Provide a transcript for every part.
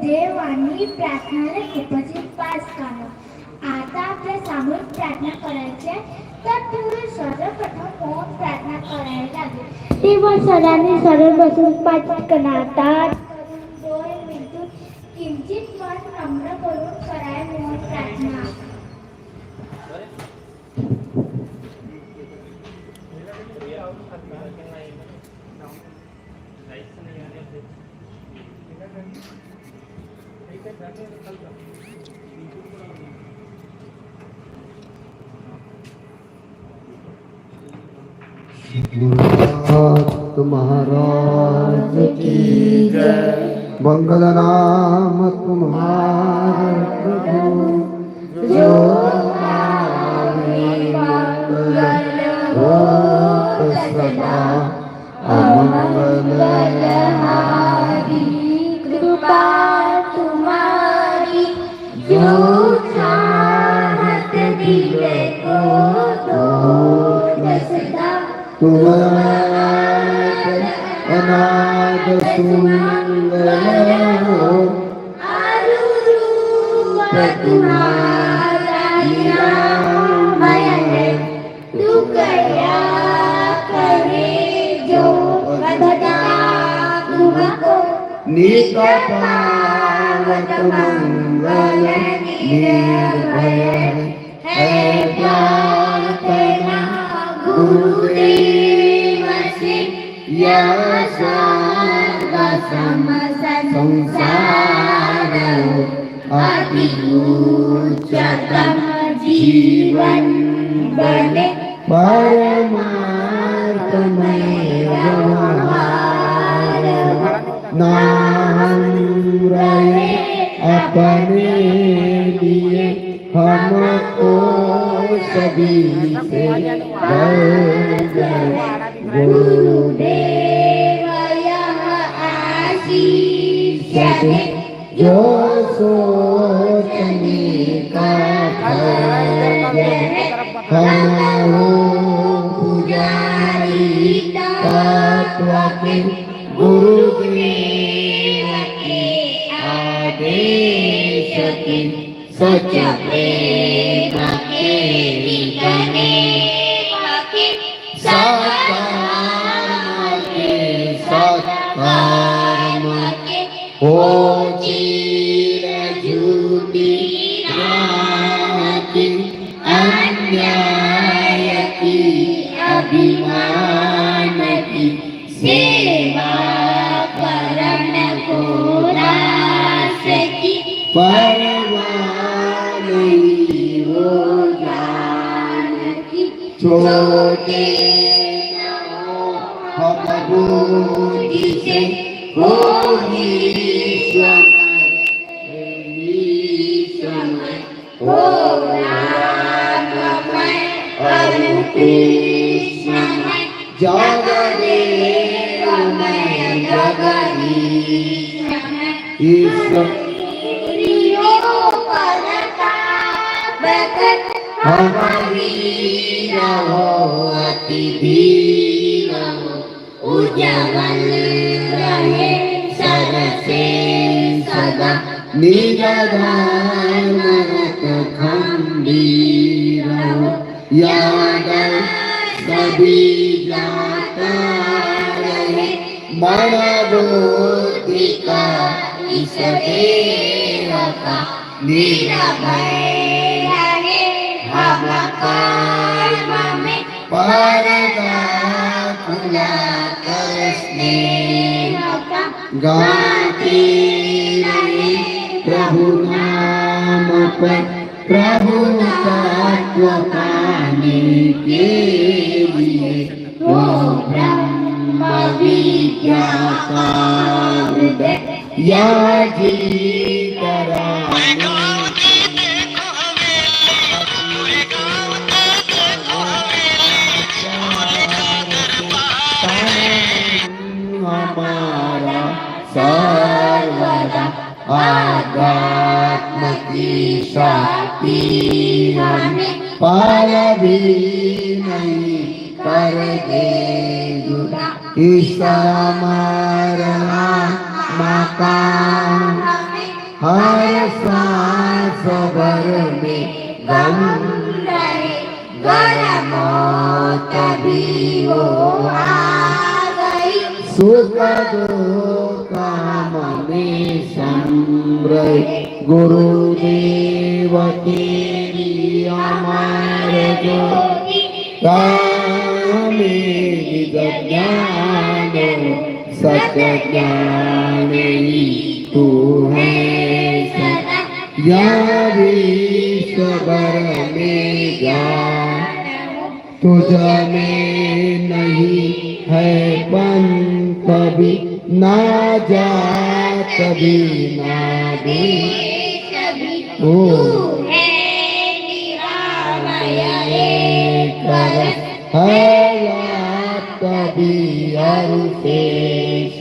देवानी प्रार्थनाला खूपच पास काढलं. आता आपल्या सामूहिक प्रार्थना करायची आहे. तत्पूर्वी सर्वप्रथम मौन प्रार्थना करायला लागेल. तेव्हा सरांनी सरळ बसून पाच कणातात डोळे मिटून किंचित मन नम्र करून कराय मौन प्रार्थना. गुरुनाथ महाराज की जय। मंगल नाम तुम्हारा प्रभु जो सदा अमंगल कृपा तुम्हारी जो चाहत दिल को दो सदा अनाद सुंदर रूप तुम्हारा निरामय है। तू कया करे जो बदला तुमको नित पावत मंगल निर्भय है प्रार्थना गुरुदेव से या सर्व संसार अति उच्चतम जीवन बने परमार्थमय व्यवहार नाम रहे अपने लिए हमको सभी से गुरुदेव यह आशीष है जो सोचने का फल है। हमारो पुजारी तत्व के गुरुदेव के आदेश के सच प्रेम के ठिकाने हो चिर झूठी क्रांति अन्याय की अभिमान की सेवा करण को रास की परवाह नहीं वो जानकी छोटे हम बूढ़ी से हो हो राममय और कृष्णमय जगदेवमय जगदीशमय ईश्वरियो परतापक हमारी रहो अति धीर उज्जवल रहे सर से सदा निराधार नरक खंडीर याद सभी जाता रहे मन बुद्धि का इस देव का निरभय रहे हम कर्म में परदा खुला कर स्नेह का गाती रहे प्रभु नाम पर प्रभु तत्व पाने के लिए वो ब्रह्म विद्या का हृदय या जी कराने हमारा सर्वदा आध्यात्म की शक्ति हमें पार भी नहीं कर देगा। इस हमारा मकान हर सांस भर में गम रहे, घर मौत भी वो आ गई। सुख दुख में समरे गुरुदेव तेरी अमर ज्योति कामे निज ज्ञान सत्य ज्ञान ही तू है सदा या विश्व भर में ज्ञान तुझ में नहीं है पंथ भी ना जात भी ना देश तू है निरामय एक रस, हयात भी हर शेष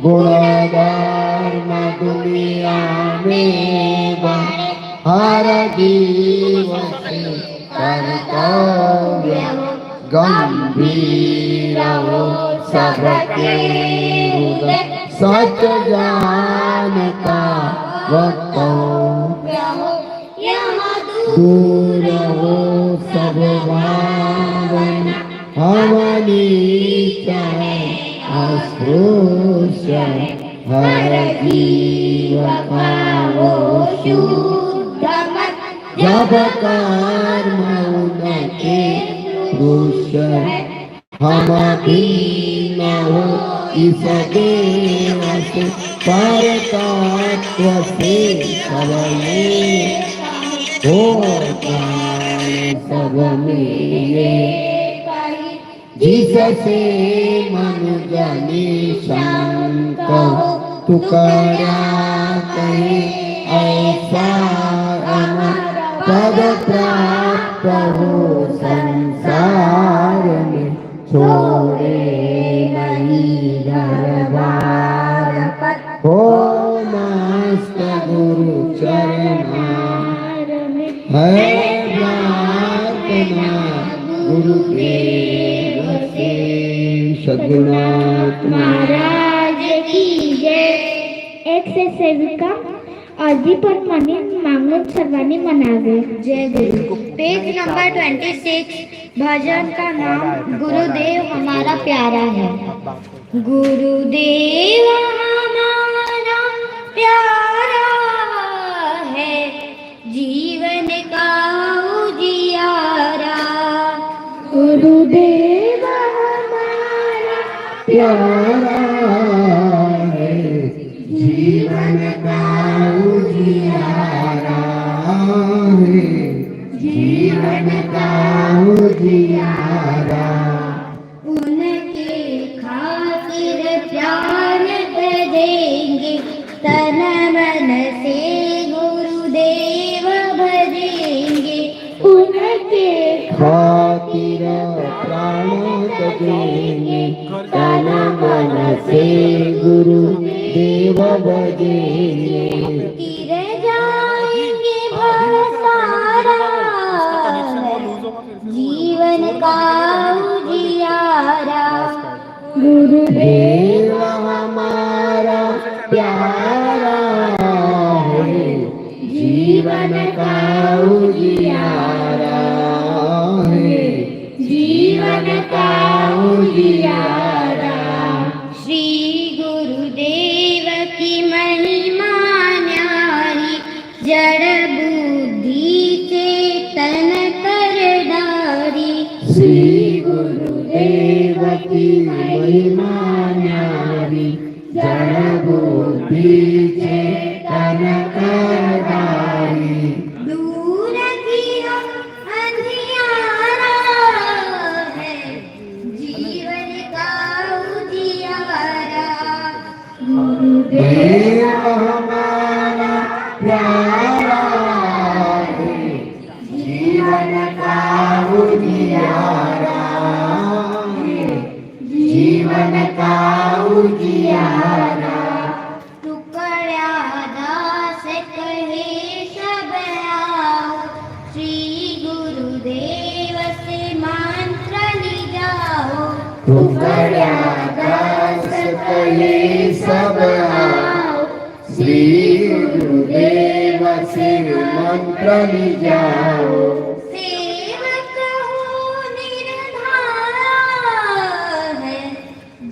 गुणधर्म दुनिया में बने हर दिवस कर्तव्य गंभीर हो सबके हृदय सच जानता वक्तव्य हो यहाँ दूर हो सब भावना हमारी चाहे अस्पृश्य हर जीव का वो शुद्ध मत जब कर्म उनके पुरुष हम भी न हो इस देव से पर तत्व से सबले हो ज्ञान सब में जिससे मनुष्य निशांत हो तुकड़ा कहे ऐसा अमर पद प्राप्त हो संसार में छोड़े नहीं घर बार हो मस्त गुरु चरणार है प्रार्थना गुरुदेव से सद्गुरुनाथ महाराज की जय। एक से सेविका अर्जी पर मनी मांगून सर्वांनी म्हणावे। जय गुरु। पेज नंबर 26 भजन का नाम गुरुदेव हमारा प्यारा है। गुरुदेव हमारा प्यारा है, जीवन का उजियारा। गुरुदेव हमारा प्यारा है, जीवन का उजियारा है, जीवन का उजियारा। उनके खातिर प्राण देंगे, तन मन से गुरुदेव भजेंगे। उनके खातिर प्राण देंगे, तन मन से गुरु देव भजेंगे। तिर जाएंगे भव सारा, जीवन का उजियारा। गुरुदेव हमारा प्यारा है, जीवन का उजियारा है, जीवन का उजियारा। श्री गुरुदेव की महिमा न्यारी, जड़ बुद्धि चेतन कर डारी। श्री गुरुदेव की महिमा न्यारी, जड़ बुद्धि चेतन करदारी। दूर किया अंधियारा है, जीवन का उजियारा। गुरुदेव हमारा प्यारा है, जीवन का उजियारा है, जीवन का उजियारा। टुकड़ा दास कहे सब आओ, श्री गुरुदेव से मंत्र ली जाओ। टुकड़ा दास कहे सब आओ, श्री गुरु मंत्र लीजाओ सेवक हो निर्धारा है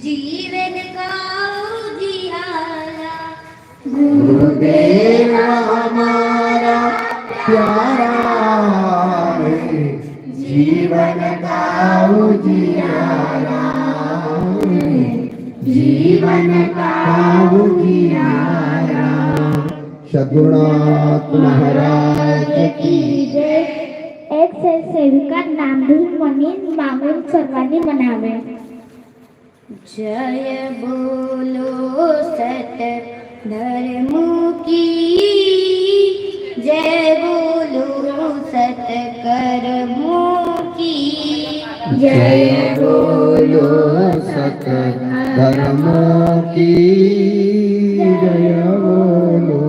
जीवन का उजियारा। गुरुदेव हमारा प्यारा है जीवन का उजियारा जीवन का उजियारा। सद्गुरुनाथ महाराज की जय। एक सेविका नामधून म्हणून मागून सर्वांनी म्हणावे। जय बोलो सत धर्म की जय बोलो सत कर्मों की जय बोलो सत धर्मों की जय बोलो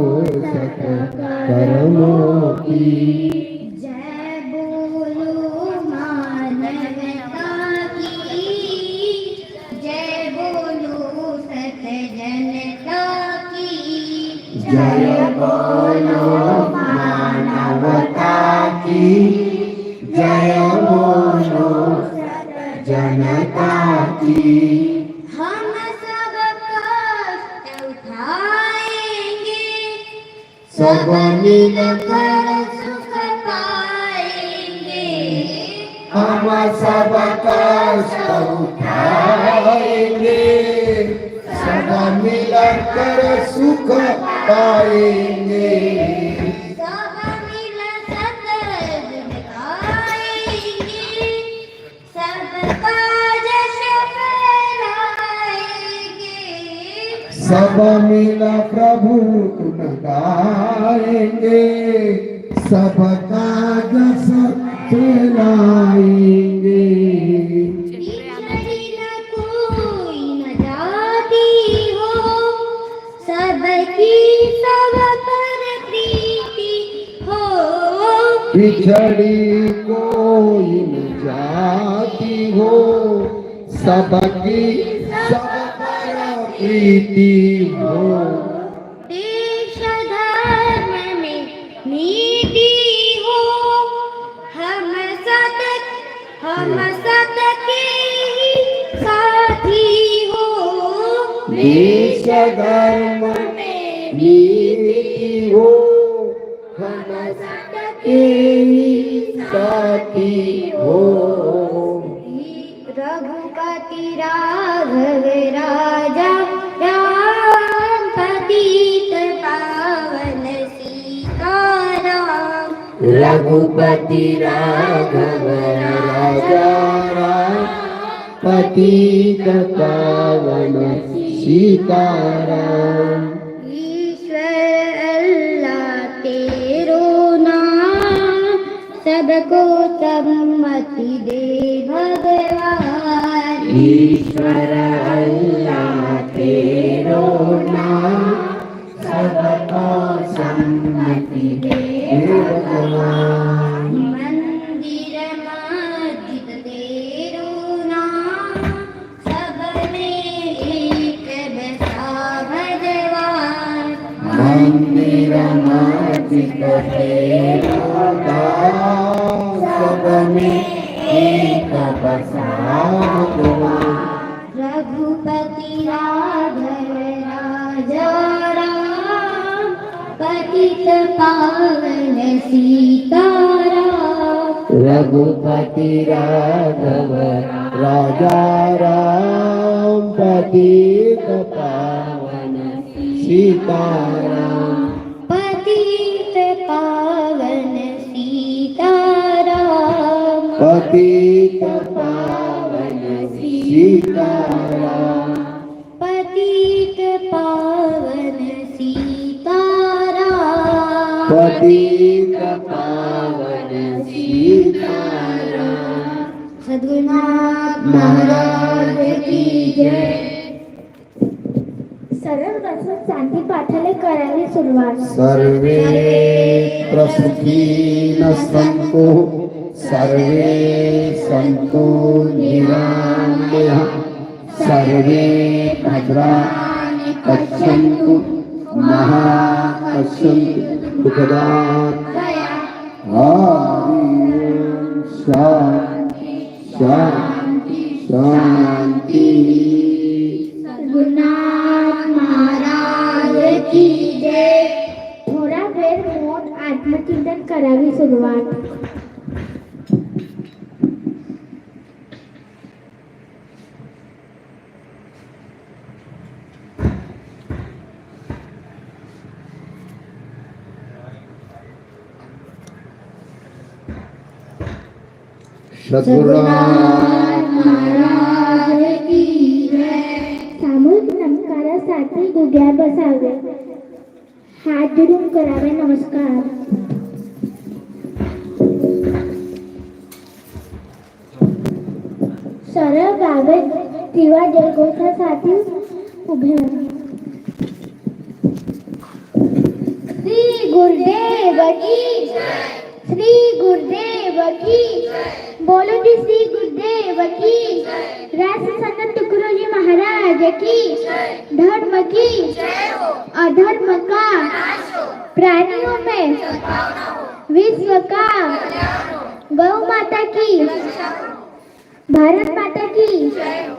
सत कर्मों की जय बोलो मानवता की जय बोलो सत जनता की जय बोलो मानवता की जय बोलो जनता की। हम सब कष्ट उठाएंगे सब मिलकर सुख पाएंगे। हम सब कष्ट उठाएंगे सब मिलकर सुख पाएंगे। सब मिल सत्संग गाएंगे सबका जश्न फैलाएंगे। सब मिल प्रभु गुण गाएंगे सबका जस फैलाएंगे। बिछड़ी न कोई न जाती हो सबकी सब पर प्रीति हो। बिछड़ी कोई न जाती हो सबकी सब पर प्रीति हो। देश धर्म में नीति हो हम सत के ही साथी हो। देश धर्म में नीति हो हम सबके ही साथी हो। रघुपति राघव राजा राम पतित पावन सीताराम। रघुपति राघव राजा राम पतित पावन सीताराम। ईश्वर अल्लाह तेरो नाम सबको सम्मति दे भगवान। ईश्वर अल्लाह तेरो नाम सबको सम्मति दे भगवान। मंदिर मस्जिद तेरो नाम सब में एक बसा भगवान। मंदिर मस्जिद तेरो नाम सब में एक बसा भगवान। रघुपति राघव राजा राम पतित पावन सीताराम। रघुपति राघव राजा राम पतित पावन सीताराम। पतित पावन सीताराम। पतित पावन सीताराम। पतित पावन सीताराम। पतित पावन सीताराम। सद्गुरुनाथ महाराज की जय। सरळ बसून शांती पाठाला करावी सुरुवात। सर्वे प्रसुखीन सन्तु सर्वे सन्तु निरामयाः सर्वे भद्राणि पश्यन्तु मा कश्चित् दुःखदात् हरि ओम शांति शांति शांति। गुरुनाथ महाराज की जय। थोडा वेळ मौन आत्मचिंतन करावी सुरुवात। सद्गुरुनाथ महाराज की जय। सामूहिक नमस्कारासाठी गुग्या बसावे, हात जोडून करावे नमस्कार। सरळ गावे किंवा जयघोषासाठी उभे राहा। श्री गुरुदेव की जय। श्री गुरुदेव की जय। बोलो जी श्री गुरुदेव की जय। राष्ट्र संत तुकडोजी महाराज की जय। धर्म की जय हो, अधर्म का नाश हो, प्राणियों में सद्भावना हो, विश्व का कल्याण हो, गौ माता की रक्षा हो, भारत माता की जय हो,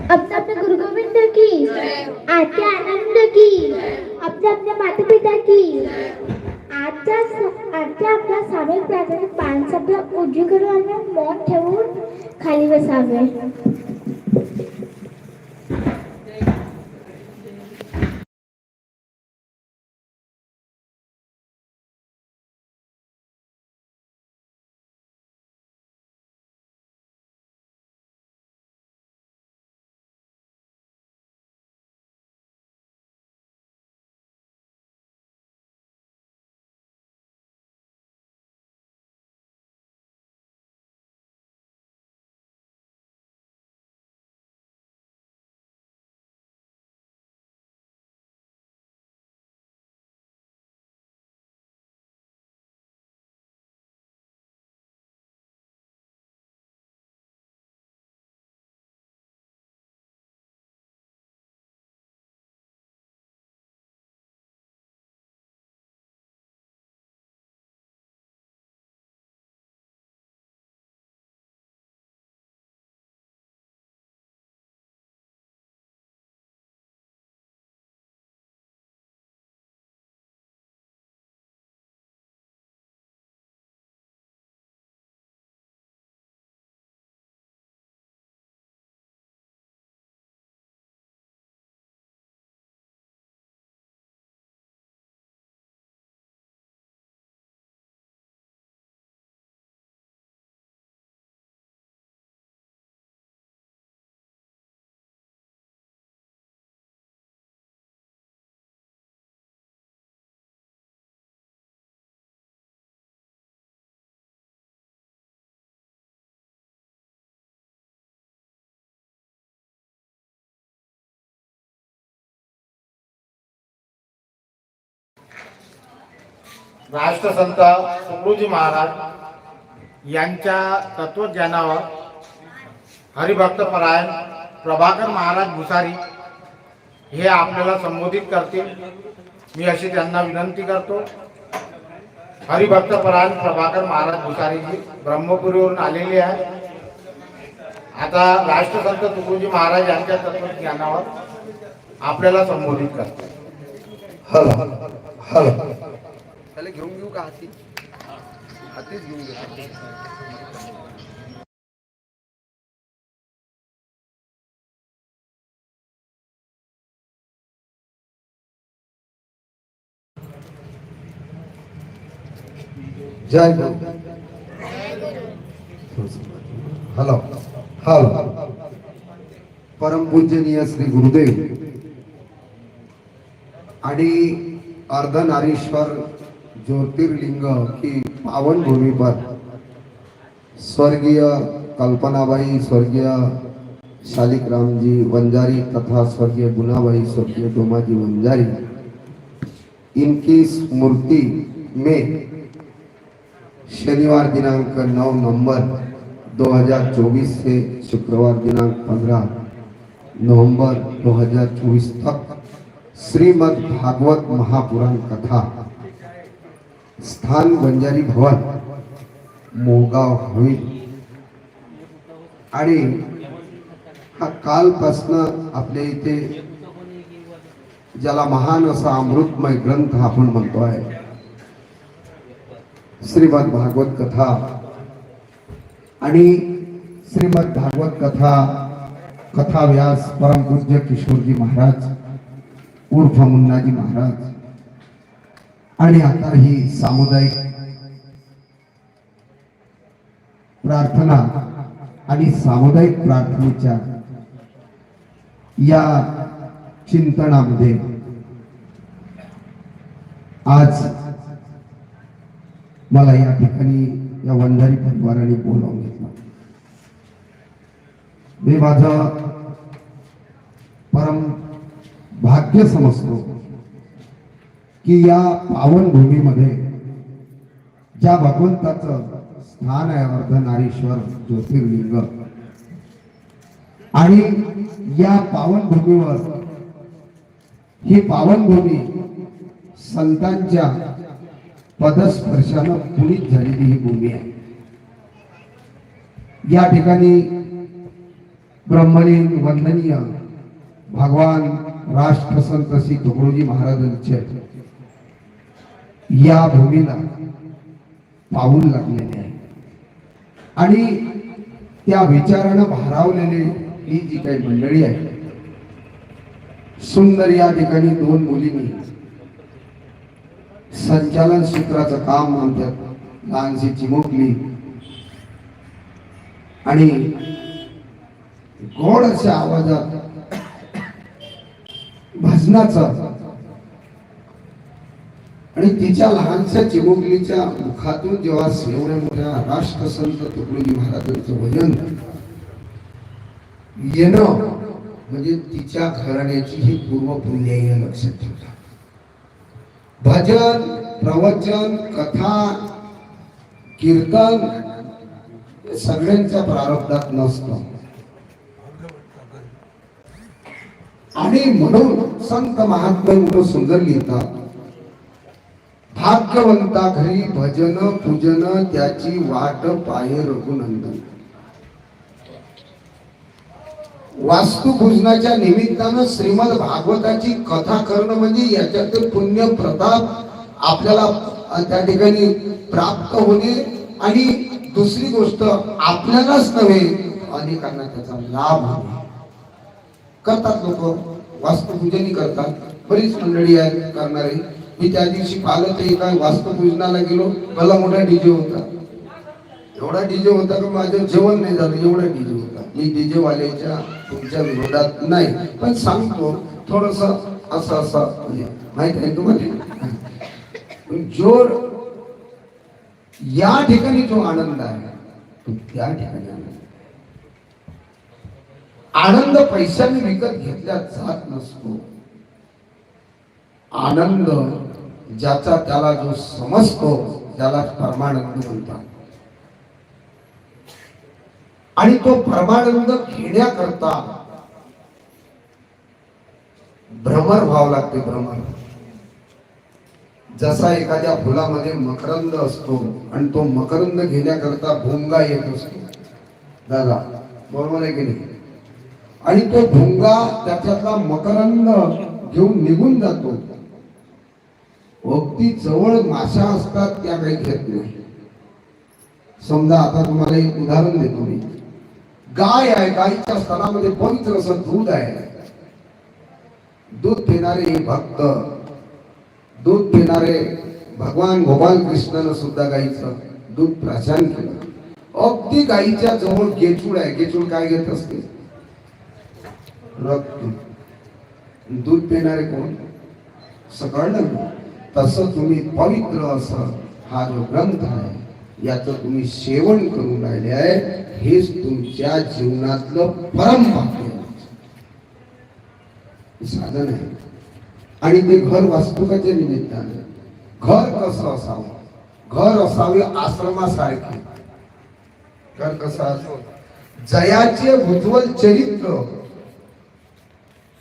अपने अपने गुरु गोविंद की जय हो, आत्या आनंद की अपने अपने माता पिता की आजच्या आपल्या सामील प्रार्थनेत पाच शब्द उजवी करून आणि मौन ठेवून खाली बसावे। राष्ट्रसंत तुकडोजी महाराज यांच्या तत्वज्ञानावर हरिभक्तपरायण प्रभाकर महाराज भुसारी हे आपल्याला संबोधित करतील। मी अशी त्यांना विनंती करतो। हरिभक्तपरायण प्रभाकर महाराज भुसारीजी ब्रह्मपुरीवरून आलेले आहे। आता राष्ट्रसंत तुकडोजी महाराज यांच्या तत्वज्ञानावर आपल्याला संबोधित करतील। हल हल त्याला घेऊन घेऊ का हाती? हातीच घेऊन घेऊ। जय गुरु। हॅलो हॅलो परम पूजनीय श्री गुरुदेव आणि अर्धनारीश्वर ज्योतिर्लिंग की पावन भूमि पर स्वर्गीय कल्पनाबाई, स्वर्गीय शालिग्राम जी वंजारी तथा स्वर्गीय गुनाबाई, स्वर्गीय डोमाजी वंजारी, इनकी स्मृति में शनिवार दिनांक 9 नवंबर 2024 से शुक्रवार दिनांक 15 नवंबर 2024 तक श्रीमद् भागवत महापुराण कथा स्थान बंजारी भवन मोगाव होईल आणि हा कालपासनं आपल्या इथे ज्याला महान असा अमृतमय ग्रंथ आपण म्हणतोय श्रीमद भागवत कथा आणि श्रीमद भागवत कथा कथाव्यास परमपूज्य किशोरजी महाराज उर्फ मुन्नाजी महाराज आणि आता ही सामुदायिक प्रार्थना आणि सामुदायिक प्रार्थनेच्या या चिंतनामध्ये आज मला या ठिकाणी या वंजारी परिवाराने बोलावून घेतलं. मी माझं परम भाग्य समजतो की या पावन भूमीमध्ये ज्या भगवंताचं स्थान आहे अर्धनारीश्वर ज्योतिर्लिंग आणि या पावन भूमीवर ही पावन भूमी संतांच्या पदस्पर्शानं पुनीत झालेली ही भूमी आहे. या ठिकाणी ब्रह्मलीन वंदनीय भगवान राष्ट्रसंत श्री तुकडोजी महाराजांचे या भूमीला पाऊल लागलेले आहे आणि त्या विचारानं भारावलेले ही जी काही मंडळी आहे सुंदर या ठिकाणी 2 मुलींनी संचालन सूत्राचं काम म्हणतात लहानशी चिमुकली आणि गोड अशा आवाजात भजनाचं आणि तिच्या लहानशा चिमुकलीच्या मुखातून जेव्हा एवढ्या मोठ्या राष्ट्रसंत तुकडोजी महाराजांचं भजन येणं म्हणजे तिच्या घराण्याची ही पूर्वपुण्य लक्षात ठेवता. भजन प्रवचन कथा कीर्तन सगळ्यांच्या प्रारब्धात नसतं आणि म्हणून संत महात्मे मोठं सुंदर लिहितात भाग्यवंता घरी भजन पूजन त्याची वाट पाये रघुनंदन. वास्तुपूजनाच्या निमित्तानं श्रीमद भागवताची कथा करणं म्हणजे याच्यातील पुण्य प्रताप आपल्याला त्या ठिकाणी प्राप्त होणे आणि दुसरी गोष्ट आपल्यालाच नव्हे अनेकांना त्याचा लाभ होणे. करतात लोक वास्तुपूजनही करतात, बरीच मंडळी आहेत करणारी. मी त्या दिवशी पाहिलं ते एका वास्तुपूजनाला गेलो, मला मोठा डीजे होता, एवढा डीजे होता की माझं जेवण नाही झालं, एवढा डीजे होता. मी डीजे वाल्याच्या तुमच्या विरोधात नाही, पण सांगतो थोडस असं म्हणजे माहित आहे तुम्हाला जोर या ठिकाणी जो आनंद आहे तो त्या ठिकाणी आनंद पैशाने विकत घेतल्या जात नसतो. आनंद ज्याचा त्याला जो समजतो त्याला परमानंद म्हणतात आणि तो परमानंद घेण्याकरता भ्रमर व्हावं लागते. भ्रमर जसा एखाद्या फुलामध्ये मकरंद असतो आणि तो मकरंद घेण्याकरता भुंगा येत असतो, दादा बरोबर आहे की नाही, आणि तो भुंगा त्याच्यातला मकरंद घेऊन निघून जातो. अगदी जवळ माशा असतात त्या काही घेत नाही. समजा आता तुम्हाला एक उदाहरण देतो मी. गाय आहे, गायीच्या स्तनामध्ये पवित्र असं दूध आहे. दूध पिणारे भक्त, दूध पिणारे भगवान गोपाल कृष्णानं सुद्धा गायीचं दूध प्राशन केलं. अगदी गायीच्या जवळ गेचूळ आहे. गेचूळ काय घेत असते? रक्त. दूध पिणारे कोण? सकाळनं. तसं तुम्ही पवित्र असं हा जो ग्रंथ आहे याचं तुम्ही सेवन करून राहिले आहे, हेच तुमच्या जीवनातलं परम भाग्य साधन आहे. आणि ते घर वास्तुकाच्या निमित्ताने घर कसं असावं? घर असावे आश्रमासारखे. घर कसं असावं? जयाचे उज्ज्वल चरित्र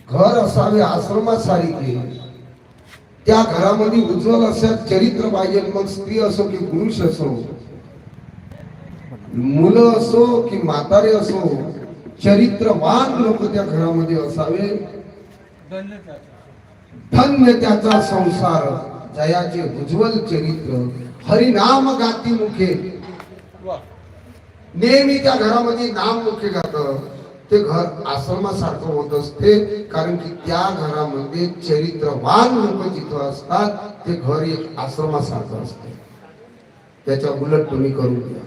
घर असावे आश्रमासारखे. त्या घरामध्ये उज्ज्वल असं चरित्र पाहिजे. मग स्त्री असो की पुरुष असो, मुलं असो की म्हातारे असो, चरित्रवान लोक त्या घरामध्ये असावे. धन्य त्याचा संसार, जयाचे उज्ज्वल चरित्र, हरिनाम गाती मुखे. नेहमी त्या घरामध्ये नाम मुखे गात. ते घर आश्रमासारखं होत असते, कारण की त्या घरामध्ये चरित्रवान लोक जिथं असतात ते घर एक आश्रमासारखं असते. त्याच्या उलट तुम्ही करून घ्या.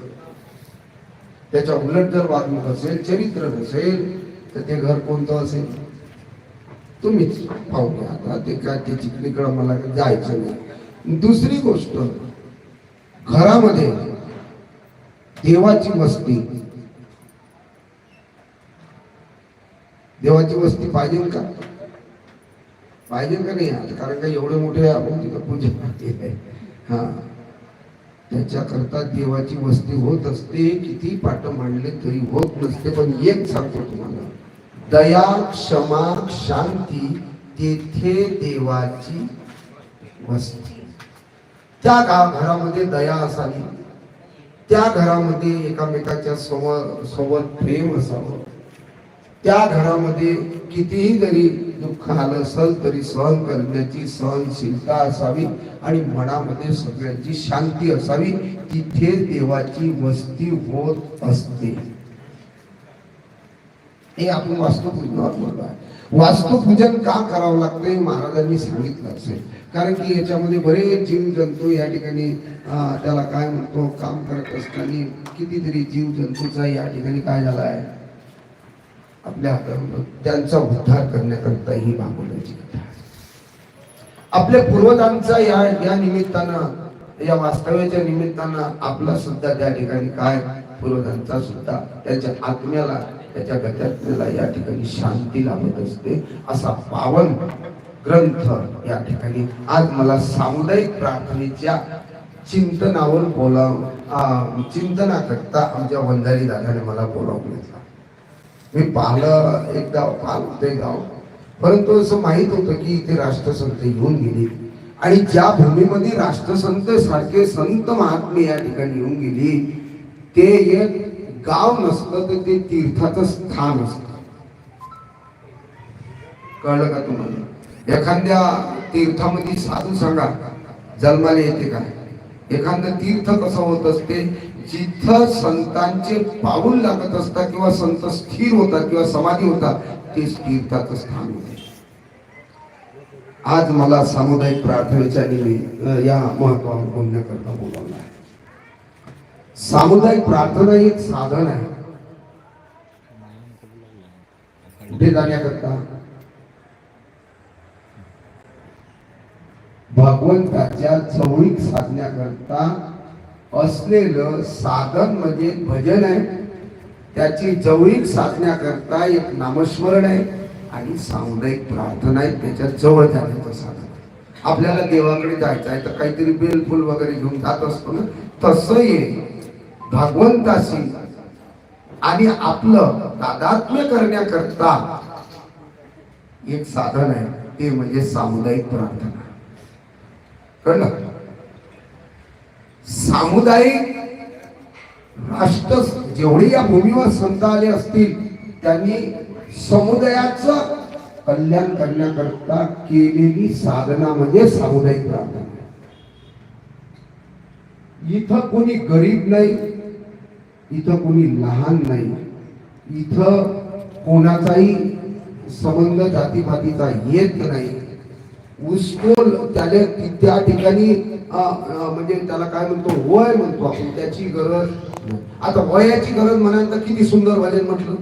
त्याच्या उलट जर वागणूक असेल, चरित्र नसेल, तर ते घर कोणतं असेल तुम्हीच पाहू घ्या. आता ते काय ते चिखलीकडे मला जायचं नाही. दुसरी गोष्ट, घरामध्ये देवाची वस्ती, देवाची वस्ती पाहिजे का? पाहिजे का नाही? आता कारण का एवढे मोठे आपण तिथं पूजा आहे. हा, त्याच्याकरता देवाची वस्ती होत असते. किती पाठ मांडले तरी होत नसते. पण एक सांगतो तुम्हाला, दया, क्षमा, शांती, तेथे देवाची वस्ती. त्या घरामध्ये दया असावी, त्या घरामध्ये एकामेकाच्या सोबत प्रेम असावं, त्या घरामध्ये कितीही जरी दुःख आलं असेल तरी सहन करण्याची सहनशीलता असावी आणि मनामध्ये सगळ्यांची शांती असावी. तिथे देवाची वस्ती होत असते. हे आपण वास्तुपूजनावर बोललो आहे. वास्तुपूजन का करावं लागतं हे महाराजांनी सांगितलं असेल. कारण की याच्यामध्ये बरेच जीव जंतू या ठिकाणी त्याला काय म्हणतो, काम करत असताना कितीतरी जीव जंतूचा या ठिकाणी काय झाला आहे आपल्या हातामध्ये, त्यांचा उद्धार करण्याकरता ही मागवण्याची कथा. आपल्या पूर्वजांचा या निमित्तानं, या वास्तव्याच्या निमित्तानं आपला सुद्धा त्या ठिकाणी काय, पूर्वजांचा सुद्धा त्याच्या आत्म्याला, त्याच्या गत्यात्म्याला या ठिकाणी शांती लाभत असते. असा पावन ग्रंथ या ठिकाणी आज मला सामुदायिक प्रार्थनेच्या चिंतनावर चिंतना करता आमच्या वंजारी दादाने मला बोलावून घेतला. मी पाहिलं एकदा ते गाव, परंतु असं माहित होतं की इथे राष्ट्रसंत येऊन गेले आणि ज्या भूमीमध्ये राष्ट्रसंत सारखे संत महात्मे या ठिकाणी येऊन गेली, ते एक गाव नसतं तर ते तीर्थाचं स्थान असतं. कळलं का तुम्हाला? एखाद्या तीर्थामध्ये साधू सांगा जन्माला येते काय? एखादं तीर्थ कसं होत असते, जिथं संतांचे पाऊल लागत असतात किंवा संत स्थिर होतात किंवा समाधी होतात, तेच तीर्थाचं स्थान होते. आज मला सामुदायिक प्रार्थनेच्या या महत्वावर बोलण्याकरता बोलावलं आहे. सामुदायिक प्रार्थना एक साधन आहे. कुठे जाण्याकरता? भगवंताच्या जवळीक साधण्याकरता असलेलं साधन म्हणजे भजन आहे. त्याची जवळीक साधण्याकरता एक नामस्मरण आहे आणि सामुदायिक प्रार्थना आहे. त्याच्या जवळ जाण्याचं साधन. आपल्याला देवाकडे जायचं आहे तर काहीतरी बेलफुल वगैरे घेऊन जात असतो ना, तसं हे भगवंताशी आणि आपलं तादात्म्य करण्याकरता एक साधन आहे, ते म्हणजे सामुदायिक प्रार्थना. कळलं? सामुदायिक राष्ट्र जेवढे या भूमीवर संत आले असतील त्यांनी समुदायाचं कल्याण करण्याकरता केलेली साधना म्हणजे सामुदायिक प्रार्थना. इथं कोणी गरीब नाही, इथं कोणी लहान नाही, इथं कोणाचाही संबंध जातीपातीचा येत नाही. उसकोल त्याला त्या ठिकाणी म्हणजे त्याला काय म्हणतो, वय म्हणतो आपण, त्याची गरज. आता वयाची गरज म्हणाल तर किती सुंदर भजन म्हटलं,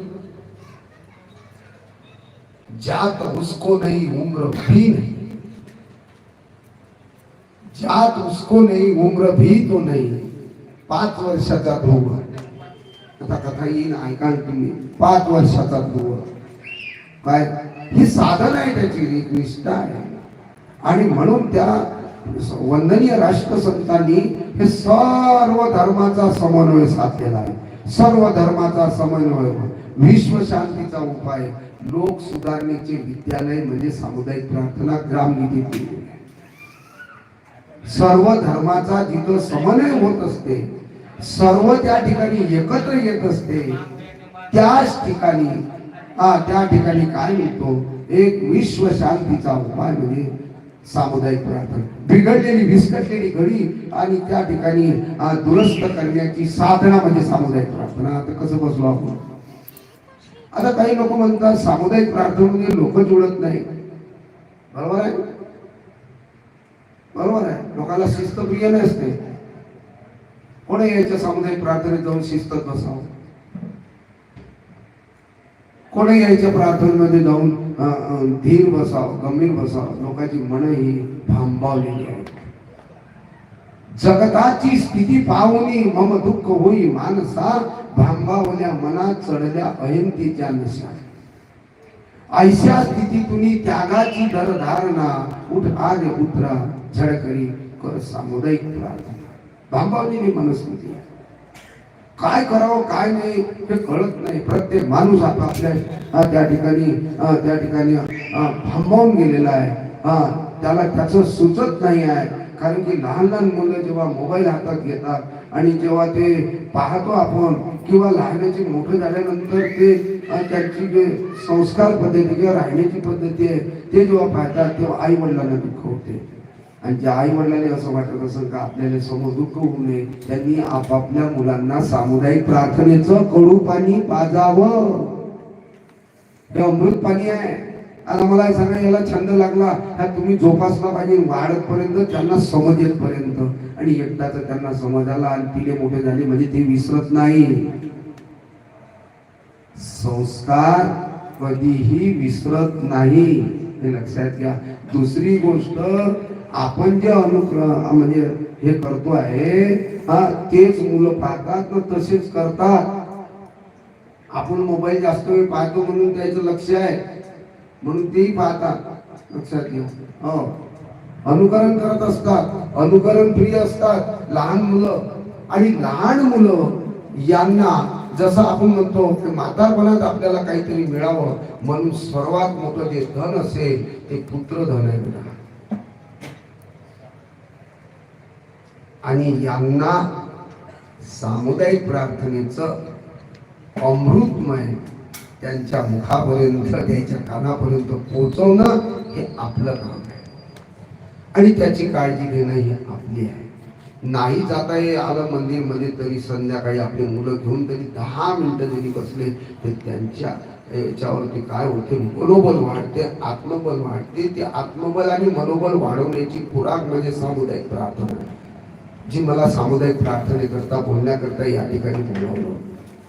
जात उसको नहीं उम्र भी नहीं, जात उसको नहीं उम्र भी तो नहीं. 5 वर्षाचा ध्रुव, आता कथा येईन ऐका तुम्ही. 5 वर्षाचा ध्रुव काय, ही साधन आहे, त्याची एक निष्ठा आहे. आणि म्हणून त्या वंदनीय राष्ट्रसंतांनी हे सर्व धर्माचा समन्वय साधलेला आहे. सर्व धर्माचा समन्वय, विश्व शांतीचा उपाय, लोक सुधारणेचे विद्यालय म्हणजे सामुदायिक प्रार्थना ग्रामनिधी. सर्व धर्माचा जिथं समन्वय होत असते, सर्व त्या ठिकाणी एकत्र येत असते, त्याच ठिकाणी त्या ठिकाणी काय मिळतो, एक विश्व शांतीचा उपाय म्हणजे सामुदायिक प्रार्थना. बिघडलेली विस्कटलेली घडी आणि त्या ठिकाणी दुरुस्त करण्याची साधना म्हणजे सामुदायिक प्रार्थना. आता कसं बसलो आपण? आता काही लोक म्हणतात सामुदायिक प्रार्थनेमध्ये लोक जुळत नाही. बरोबर आहे, बरोबर आहे. लोकांना शिस्त प्रिय नसते. कोणी यायच्या सामुदायिक प्रार्थनेत जाऊन शिस्तत बसावं, कोणी यायच्या प्रार्थनेमध्ये जाऊन धीर बसावं, गंभीर बसावं. लोकांची मन ही भांबावलेली आहे. जगताची स्थिती पाहुनी मम दुःख होई मानसा, भांबावल्या मनात चढल्या अयंतीच्या नशा. ऐशा स्थितीतून त्यागाची दरधारणा, उठ आगे उतरा झडकरी कर सामुदायिक प्रार्थना. भांबावलेली मनस्थिती, काय करावं काय नाही हे कळत नाही. प्रत्येक माणूस आपापल्या त्या ठिकाणी भांबावून गेलेला आहे. त्याला त्याचं सुचत नाही आहे. कारण की लहान लहान मुलं जेव्हा मोबाईल हातात घेतात आणि जेव्हा ते पाहतो आपण, किंवा लहानाचे मोठे झाल्यानंतर ते त्यांची जे संस्कार पद्धती किंवा राहण्याची पद्धती आहे ते जेव्हा पाहतात, तेव्हा आई वडिलांना दुःख होते. आणि ज्या आई वडिलांनी असं वाटत असेल का आपल्याला समोर दुःख होऊ नये, त्यांनी आपापल्या मुलांना सामुदायिक प्रार्थनेचं कडू पाणी पाजावं. हे अमृत पाणी आहे. आता मला सांगा, याला छंद लागला हा तुम्ही जोपासला पाहिजे वाढत पर्यंत, त्यांना समज येतपर्यंत. आणि एकदाच त्यांना समज आला आणि तिने मोठे झाले म्हणजे ते विसरत नाही. संस्कार कधीही विसरत नाही, हे लक्षात घ्या. दुसरी गोष्ट, आपण जे म्हणजे हे करतो आहे तेच मुलं पाहतात ना तसेच करतात. आपण मोबाईल जास्त वेळ पाहतो म्हणून त्याचं लक्ष आहे म्हणून तेही पाहतात. लक्षात घ्या. हो, अनुकरण करत असतात, अनुकरण प्रिय असतात लहान मुलं. आणि लहान मुलं यांना जसं आपण म्हणतो की म्हातारपणात आपल्याला काहीतरी मिळावं म्हणून सर्वात मोठं जे धन असेल ते पुत्रधन आहे बेटा. आणि यांना सामुदायिक प्रार्थनेचं अमृतमय त्यांच्या मुखापर्यंत, त्यांच्या कानापर्यंत पोहोचवणं हे आपलं काम आहे. आणि त्याची काळजी घेणं ही आपली आहे. नाही जाता ये आलं मंदिरमध्ये तरी संध्याकाळी आपली मुलं घेऊन तरी 10 मिनिटं जरी बसले तर त्यांच्या याच्यावरती काय होते, मनोबल वाढते, आत्मबल वाढते. ते आत्मबल आणि मनोबल वाढवण्याची खुराक म्हणजे सामुदायिक प्रार्थना, जी मला सामुदायिक प्रार्थनेकरता बोलण्याकरता या ठिकाणी बोलावलं.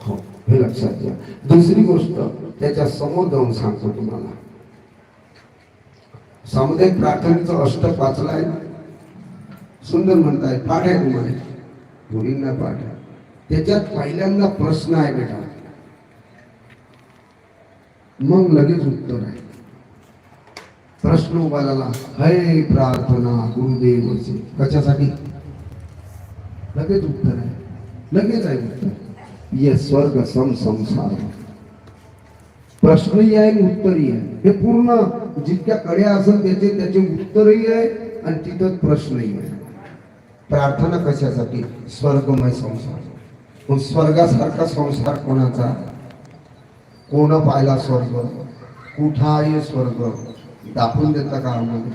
हो, हे लक्षात घ्या. दुसरी गोष्ट त्याच्या समोर जाऊन सांगतो तुम्हाला. सामुदायिक प्रार्थनेचं अष्टक वाचलाय, सुंदर म्हणताय, पाठ आहे तुम्हाला, मुलींना पाठ आहे. त्याच्यात पहिल्यांदा प्रश्न आहे बेटा, मग लगेच उत्तर आहे. प्रश्न उभा झाला, हे प्रार्थना गुरुदेव असे, कशासाठी? लगेच उत्तर आहे, लगेच आहे उत्तर. ये स्वर्ग सम संसार. प्रश्नही आहे आणि उत्तरही आहे. हे पूर्ण जितक्या कड्या असेल त्याचे उत्तरही आहे आणि तिथं प्रश्नही आहे. प्रार्थना कशासाठी? स्वर्गमय संसार. पण स्वर्गासारखा संसार कोणाचा? कोण पाहिला स्वर्ग? कुठं आहे स्वर्ग? दाखवून देता का आम्हाला?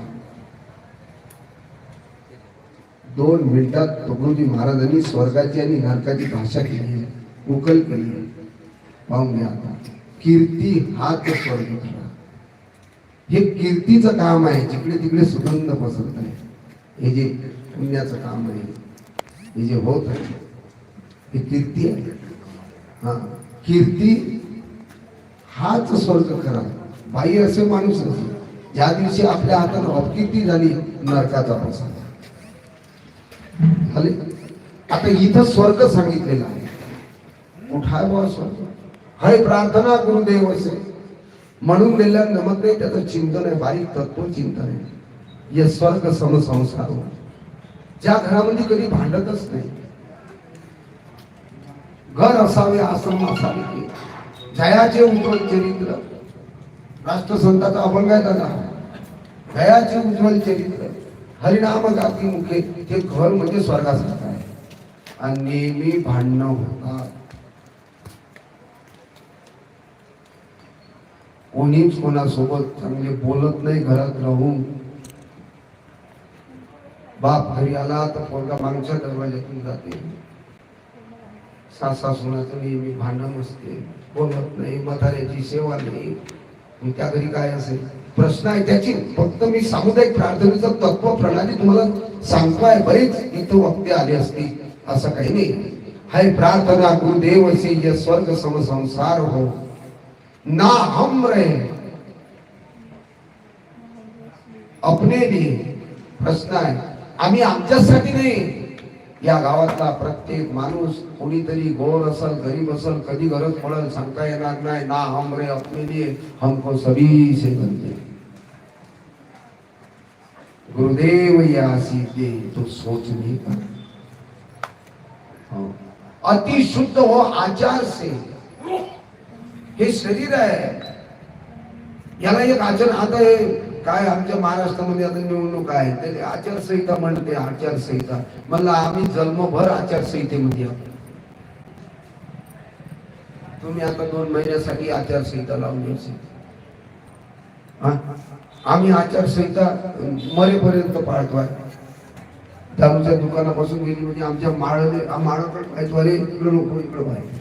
2 मिनिटात तुकडोजी महाराजांनी स्वर्गाची आणि नरकाची भाषा केली आहे, उकल केली आहे. पाहून घ्या आता. कीर्ती हाच स्वर्ग खरा. हे कीर्तीचं काम आहे. जिकडे तिकडे सुगंध पसरत आहे. हे जे पुण्याचं काम आहे, हे जे होत आहे, हे कीर्ती आहे. हा, कीर्ती हाच स्वर्ग खरा. बाई असे माणूस असे ज्या दिवशी आपल्या हाताने अपकीर्ती झाली, नरकाचा प्रसाद झाले. आता इथं स्वर्ग सांगितलेला आहे. कुठं आहे बा स्वर्ग? हाय प्रार्थना गुरुदेव असे म्हणून दिल्या नमत नाही. त्याचं चिंतन आहे, बारीक तत्व चिंतन आहे. हे स्वर्ग समसंसार, ज्या घरामध्ये कधी भांडतच नाही. घर असावे आश्रम असावे की जयाचे उज्ज्वल चरित्र. राष्ट्रसंताचा अभंग आहे दादा, जयाचे उज्ज्वल चरित्र. हरिनाम गाती मुखे, ते घर म्हणजे स्वर्गासारखं आहे. आणि नेहमी भांडणं होतात. कोणीच कोणासोबत चांगले बोलत नाही. घरात राहून बाप घरी आला तर पोरगा मागच्या दरवाज्यातून जाते. सासा सुनाचं नेहमी भांडण असते, बोलत नाही, म्हाताऱ्याची सेवा नाही. मग त्या घरी काय असेल? प्रश्न आहे त्याची. फक्त मी सामुदायिक प्रार्थनेचं तत्व प्रणाली तुम्हाला सांगतोय. बरेच इथं वक्ते आले असते, असं काही नाही. हाय प्रार्थना गुरुदेव से ये स्वर्ग सम संसार हो, ना हम रहे अपने लिए. प्रश्न आहे, आम्ही आमच्यासाठी नाही, या गावातला प्रत्येक माणूस कोणीतरी गोर असल, गरीब असल, कधी गरज पडल सांगता येणार नाही. ना हम रे अपने लिए, हमको सभी से बनते. गुरुदेव या सीधे तो सोच नहीं कर. अति शुद्ध हो आचार से. हे शरीर आहे, याला एक आचरण. आता हे काय आमच्या महाराष्ट्रामध्ये आता निवडणूक आहे, ते आचारसंहिता म्हणते. आचारसंहिता म्हणलं आम्ही जन्मभर आचारसंहितेमध्ये आहोत. तुम्ही आता 2 महिन्यासाठी आचारसंहिता लावली असेल. आम्ही आचारसंहिता मरेपर्यंत पाळतोय. दारूच्या दुकानापासून गेली म्हणजे आमच्या माळाकडे पाहायचो, अरे इकडं नको, इकडं पाहिजे.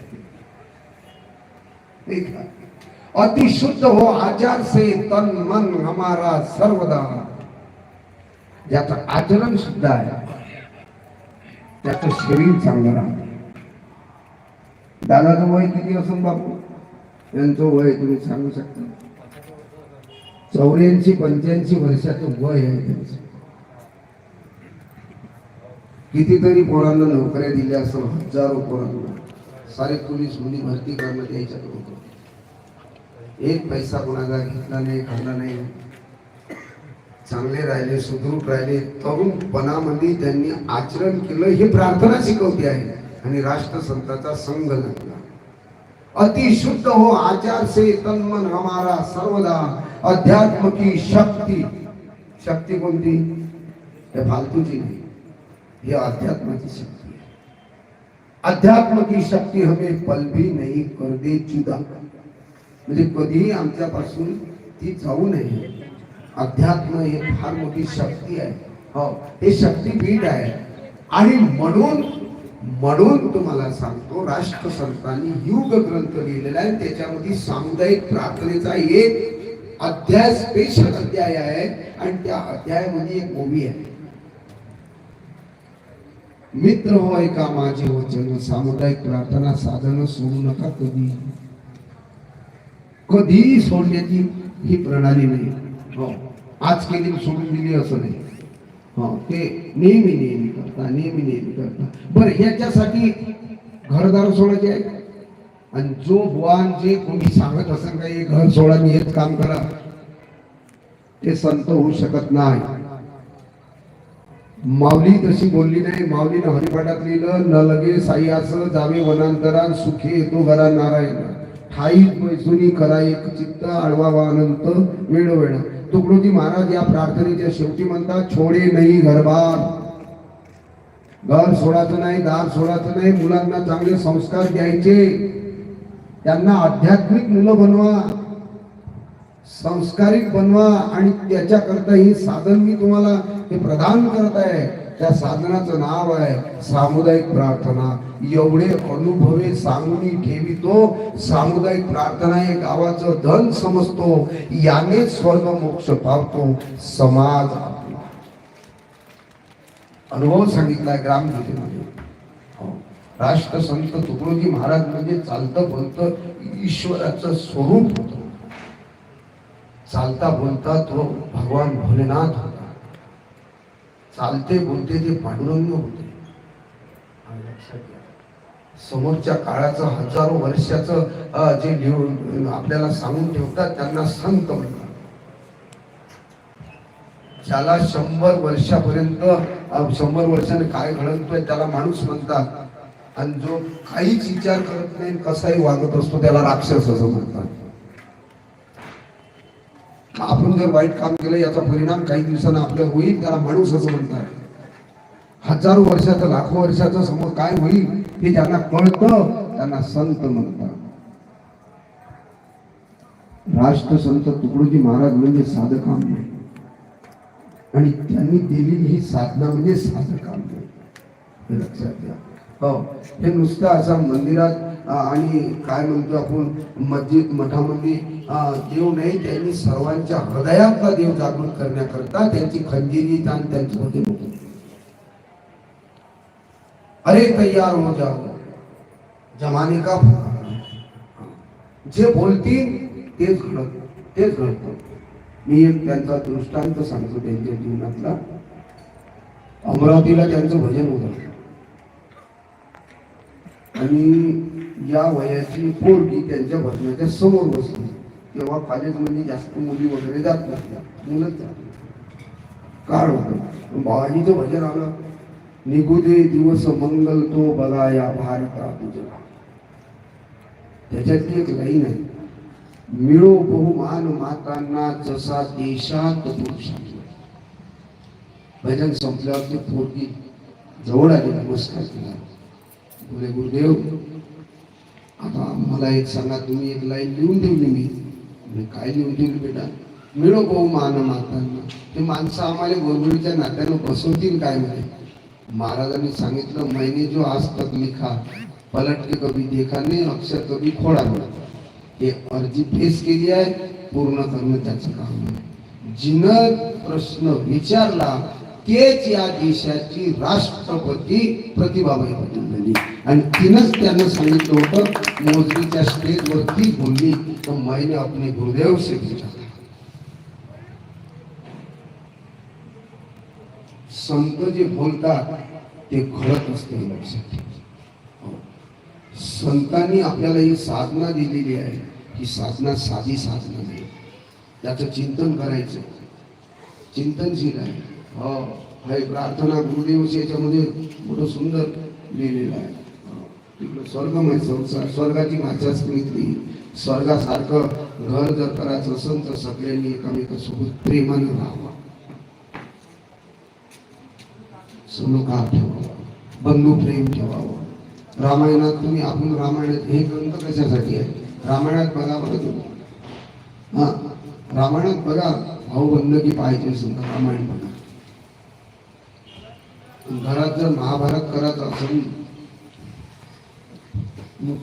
अति शुद्ध हो आचार से तन मन हमारा सर्वदा. ज्याचं आचरण शुद्ध आहे त्याचं शरीर चांगलं राहतं. दादाचं वय किती असून बापू? यांचं वय तुम्ही सांगू शकता? 84-85 वर्षाचं वय आहे त्यांचं. कितीतरी पोरांना नोकऱ्या दिल्या असं, हजारो पोरांना. सारे पोलीस मुली भरती करण्यात यायच्यात होतं. एक पैसा कोणाचा घेतला नाही, खाल्ला नाही. चांगले राहिले, सुदृढ राहिले. तरुणपणामध्ये त्यांनी आचरण केलं. हे प्रार्थना शिकवते आहे. आणि राष्ट्रसंताचा संघ लागला. अति शुद्ध हो आचार से तन मन हमारा सर्वदा. अध्यात्म की शक्ती. शक्ती कोणती? हे फालतूची नाही, हे अध्यात्माची शक्ती आहे. अध्यात्म की शक्ती हमें पल भी नहीं कर दे जुदा. म्हणजे कधीही आमच्यापासून ती जाऊ नये. अध्यात्म हे फार मोठी शक्ती आहे. हो, हे शक्तीपीठ आहे. आणि म्हणून तुम्हाला सांगतो, राष्ट्रसंतांनी युग ग्रंथ लिहिलेला आहे. त्याच्यामध्ये सामुदायिक प्रार्थनेचा एक अध्याय, स्पेशल अध्याय आहे. आणि त्या अध्यायामध्ये एक ओवी आहे. मित्र हो ऐका माझे वचन, सामुदायिक प्रार्थना साधन सोडू नका कधी. कधीही सोडण्याची ही प्रणाली नाही. हो, आज केली सोडून दिली असं नाही. हो, ते नेहमी करता. बरं, याच्यासाठी घरदार सोडायचे आहे. आणि जो बुवान जे कोणी सांगत असेल का हे घर सोडा आणि हेच काम करा, ते संत होऊ शकत नाही. माऊली तशी बोलली नाही. माऊलीनं हरिपाठात लिहिलं, न लगे साई जावे वनांतरा, सुखे येतो घरा नारायण. ठाई पैसुनी करा एक चित्त, आडवा अनंत वेळ. तुकडोजी महाराज या प्रार्थनेच्या शेवटी म्हणतात, छोडे नाही घरबार. घर सोडायचं नाही, दार सोडायचं नाही. मुलांना चांगले संस्कार द्यायचे. त्यांना आध्यात्मिक मुलं बनवा, संस्कारिक बनवा. आणि त्याच्याकरता ही साधन मी तुम्हाला हे प्रदान करत आहे. त्या साधनाचं नाव आहे सामुदायिक प्रार्थना. एवढे अनुभवे सांगून ठेवितो. सामुदायिक प्रार्थना हे गावाचं धन समजतो. याने स्वर्ग मोक्ष पावतो समाज. अनुभव सांगितलाय ग्रामगीतेमध्ये. राष्ट्रसंत तुकडोजी महाराज म्हणजे चालतं बोलतं ईश्वराचं स्वरूप होतं. चालता बोलता तो भगवान भोलेनाथ होता. चालते बोलते ते पांडुरंग होते. समोरच्या काळाचं हजारो वर्षाचं जे आपल्याला सांगून ठेवतात त्यांना संत म्हणतात. ज्याला 100 वर्षापर्यंत 100 वर्षाने काय घडतोय त्याला माणूस म्हणतात. आणि जो काहीच विचार करत नाही, कसाही वागत असतो त्याला राक्षस असं म्हणतात. आपण जर वाईट काम केलं याचा परिणाम काही दिवसांना आपल्याला होईल, त्याला माणूस असं म्हणतात. हजारो वर्षाचं लाखो वर्षाचं समोर काय होईल हे ज्यांना कळतं त्यांना संत म्हणतात. राष्ट्रसंत तुकडोजी महाराज म्हणजे साधं काम नाही, आणि त्यांनी दिलेली ही साधना म्हणजे साधं काम नाही, हे लक्षात घ्या. हो, हे नुसतं असं मंदिरात आणि काय म्हणतो आपण मस्जिद मठामध्ये देव नाही, त्यांनी सर्वांच्या हृदयातला देव जागृत करण्याकरता त्यांची खंजिरी ताण त्यांचं भजन होतं. अरे तैयार हो जाओ जमाने का फुकारा. जे बोलतील तेच घडतं. मी एक त्यांचा दृष्टांत सांगतो त्यांच्या जीवनातला. अमरावतीला त्यांचं भजन होतं आणि या वयाची पोरगी त्यांच्या भजनाच्या समोर बसली. तेव्हा कॉलेजमध्ये जास्त मुली वगैरे जात नसत्या, मुलंच जात. काळ होतं, बाबाजीचं भजन आलं. निघू दे दिवस मंगल तो बघा या भारता तुझा. त्याच्यातली एक लाईन आहे, मिळो बहुमान मातांना जसा देशात पुरुषांना. भजन संपल्यावर ते पोरगी जवळ आली, नमस्कार केला. बोले गुरुदेव, आता मला एक सांगा, तुम्ही एक लाईन लिहून ठेवली. मी काय लिहून ठेवली बेटा? मिळो बहुमान मातांना. ते माणसं आम्हाला गोरगोरीच्या नात्यानं बसवतील काय म्हणे. महाराजांनी सांगितलं, मैंने जो आज तक लिखा पलट के कभी देखा नहीं, अक्षर कभी खोडा नाही. हे अर्जी फेस केली आहे, पूर्ण करणं त्याचं काम आहे. जिनं प्रश्न विचारला तेच या देशाची राष्ट्रपती प्रतिभाबाई पटेल झाली, आणि तिनंच त्यांना सांगितलं होतं, मोजरीच्या स्टेजवरती बोलली, तर मैंने अपने गुरुदेव से पूछा. संत जे बोलतात ते घडत असते, लक्षात ठेवा. संतांनी आपल्याला ही साधना दिलेली आहे. ही साधना साधी साधना नाही, त्याचं चिंतन करायचं, चिंतनशील आहे. हो, हे प्रार्थना गुरुदेवची याच्यामध्ये मोठं सुंदर लिहिलेलं आहे. तिकडं स्वर्गमय संसार, स्वर्गाची भाषा सांगितली. स्वर्गासारखं घर जर करायचं असेल तर सगळ्यांनी एकामेकासोबत प्रेमानं राहावं, सलोखा ठेवावा, बंधू प्रेम ठेवावं. रामायणात तुम्ही, आपण रामायणात हे ग्रंथ कशासाठी आहे? रामायणात बघा बरं तुम्ही, हा रामायणात बघा, भाऊ बंधकी पाहिजे असेल तर रामायण बघा. घरात जर महाभारत करायचं असेल,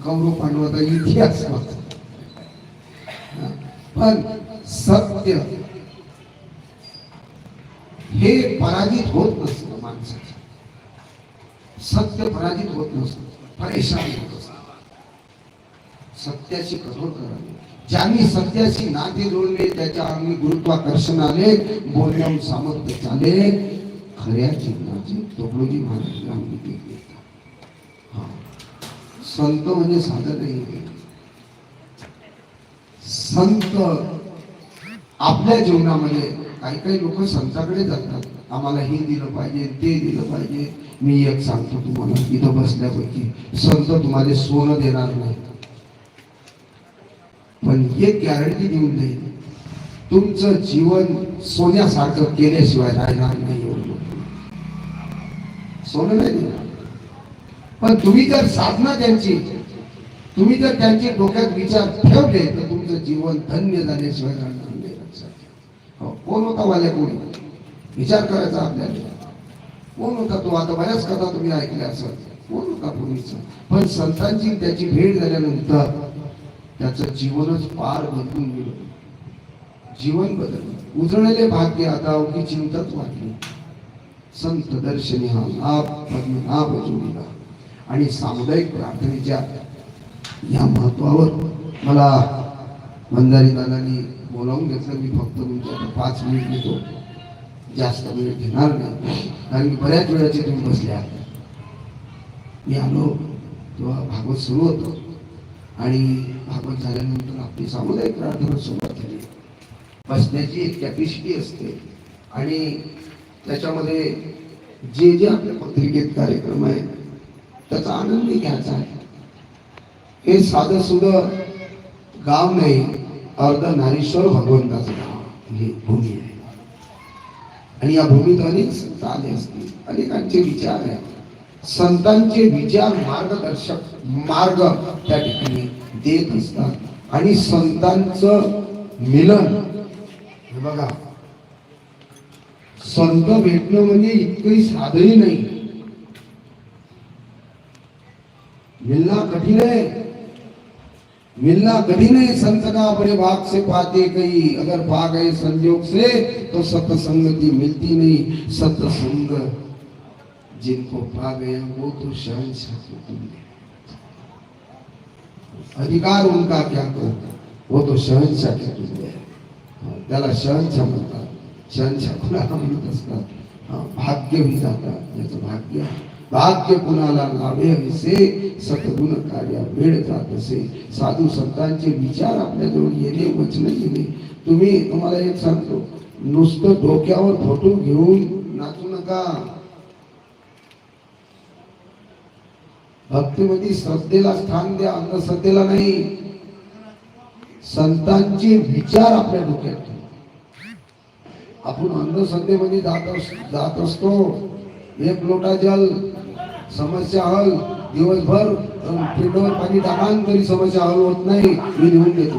कौरव पांडवाचा इतिहास वाचा. पण सत्य हे पराजित होत नसतं माणसाचं. सत्य पराजित होत नसतं, परेशान होत असतं. सत्याची कठोर करावी. ज्यांनी सत्याशी नाते जोडले त्याच्या अंगी गुरुत्वाकर्षणाने बोलण्याहून सामर्थ्य चाले. खऱ्या जीवनाचे तुकडोजी महाराज अंगी टेकले. संत म्हणजे साधं नाही. संत आपल्या जीवनामध्ये काही लोक संतांकडे जातात, आम्हाला हे दिलं पाहिजे, ते दिलं पाहिजे. मी एक सांगतो तुम्हाला, इथं बसल्यापैकी संत तुम्हाला सोनं देणार नाही, पण एक गॅरंटी देऊन देईल, तुमचं जीवन सोन्यासारखं केल्याशिवाय राहणार नाही. सोनं नाही देणार, पण तुम्ही जर साधना त्यांची, तुम्ही जर त्यांचे डोक्यात विचार ठेवले तर तुमचं जीवन धन्य झाल्याशिवाय राहणार नाही. लक्षात. कोण होता वाल्या? कोणी विचार करायचा आपल्याला. कोण होता तो? आता बऱ्याच कथा तुम्ही ऐकल्या असत. कोण होता पूर्वीचा? पण संतांची त्याची भेट झाल्यानंतर त्याचं जीवनच पार बदलून गेलं. जीवन बदललं. उजळले भाग्य आता अवघी चिंतच वाटली. संत दर्शनी हा लाभ पद्मनाभ जोडीला. आणि सामुदायिक प्रार्थनेच्या या महत्वावर मला बंजारी दादांनी बोलावून घेतलं. मी फक्त तुमच्या 5 मिनिट घेतो, जास्त वेळ घेणार नाही, कारण की बऱ्याच वेळाचे तुम्ही बसले आहात. मी आलो तेव्हा भागवत सुरू होतं, आणि भागवत झाल्यानंतर आपली सामुदायिक प्रार्थना सुरुवात झाली. बसण्याची एक कॅपॅसिटी असते, आणि त्याच्यामध्ये जे जे आपल्या पत्रिकेत कार्यक्रम आहे त्याचा आनंद घ्यायचा आहे. हे साधं सुद्धा गाव नाही, अर्ध नारीश्वर भगवंताचं गाव. ही भूमी आहे. आणि या भूमीत अनेक संत आले असतील, अनेकांचे विचार आहे. संतांचे विचार मार्गदर्शक मार्ग त्या ठिकाणी देत असतात. आणि संतांचं मिलन, हे बघा, संत भेटणं म्हणजे इतकही साधही नाही. मिलना कठिन है, मिलना कठिन है. संत का अपने भाग से पाते कई, अगर पा गए संयोग से तो सत्संगति मिलती नहीं. सत्संग जिनको पा गया वो तो शहंशाह के तुल्य. अधिकार उनका क्या तो वो तो शहंशाह के तुल्य है. त्याला शहंशाह म्हणतात. शहंशाह कुणाला म्हणत असतात? भाग्य विधाता, याचं भाग्य. भाग्य कुणाला लाभे असे, सद्गुण कार्या वेळ जात असे. साधू संतांचे विचार आपल्याजवळ येणे, वचन येणे. तुम्हाला एक सांगतो, नुसतं डोक्यावर फोटो घेऊन नाचू नका. भक्तीमध्ये श्रद्धेला स्थान द्या, अंधश्रद्धेला नाही. संतांचे विचार आपल्या डोक्यात ठेवा. आपण अंधश्रद्धेमध्ये जात असतो. एक लोटा जल, समस्या हल. दिवसभर पिंडवर पाणी टाकान तरी समस्या हल होत नाही. मी लिहून देतो.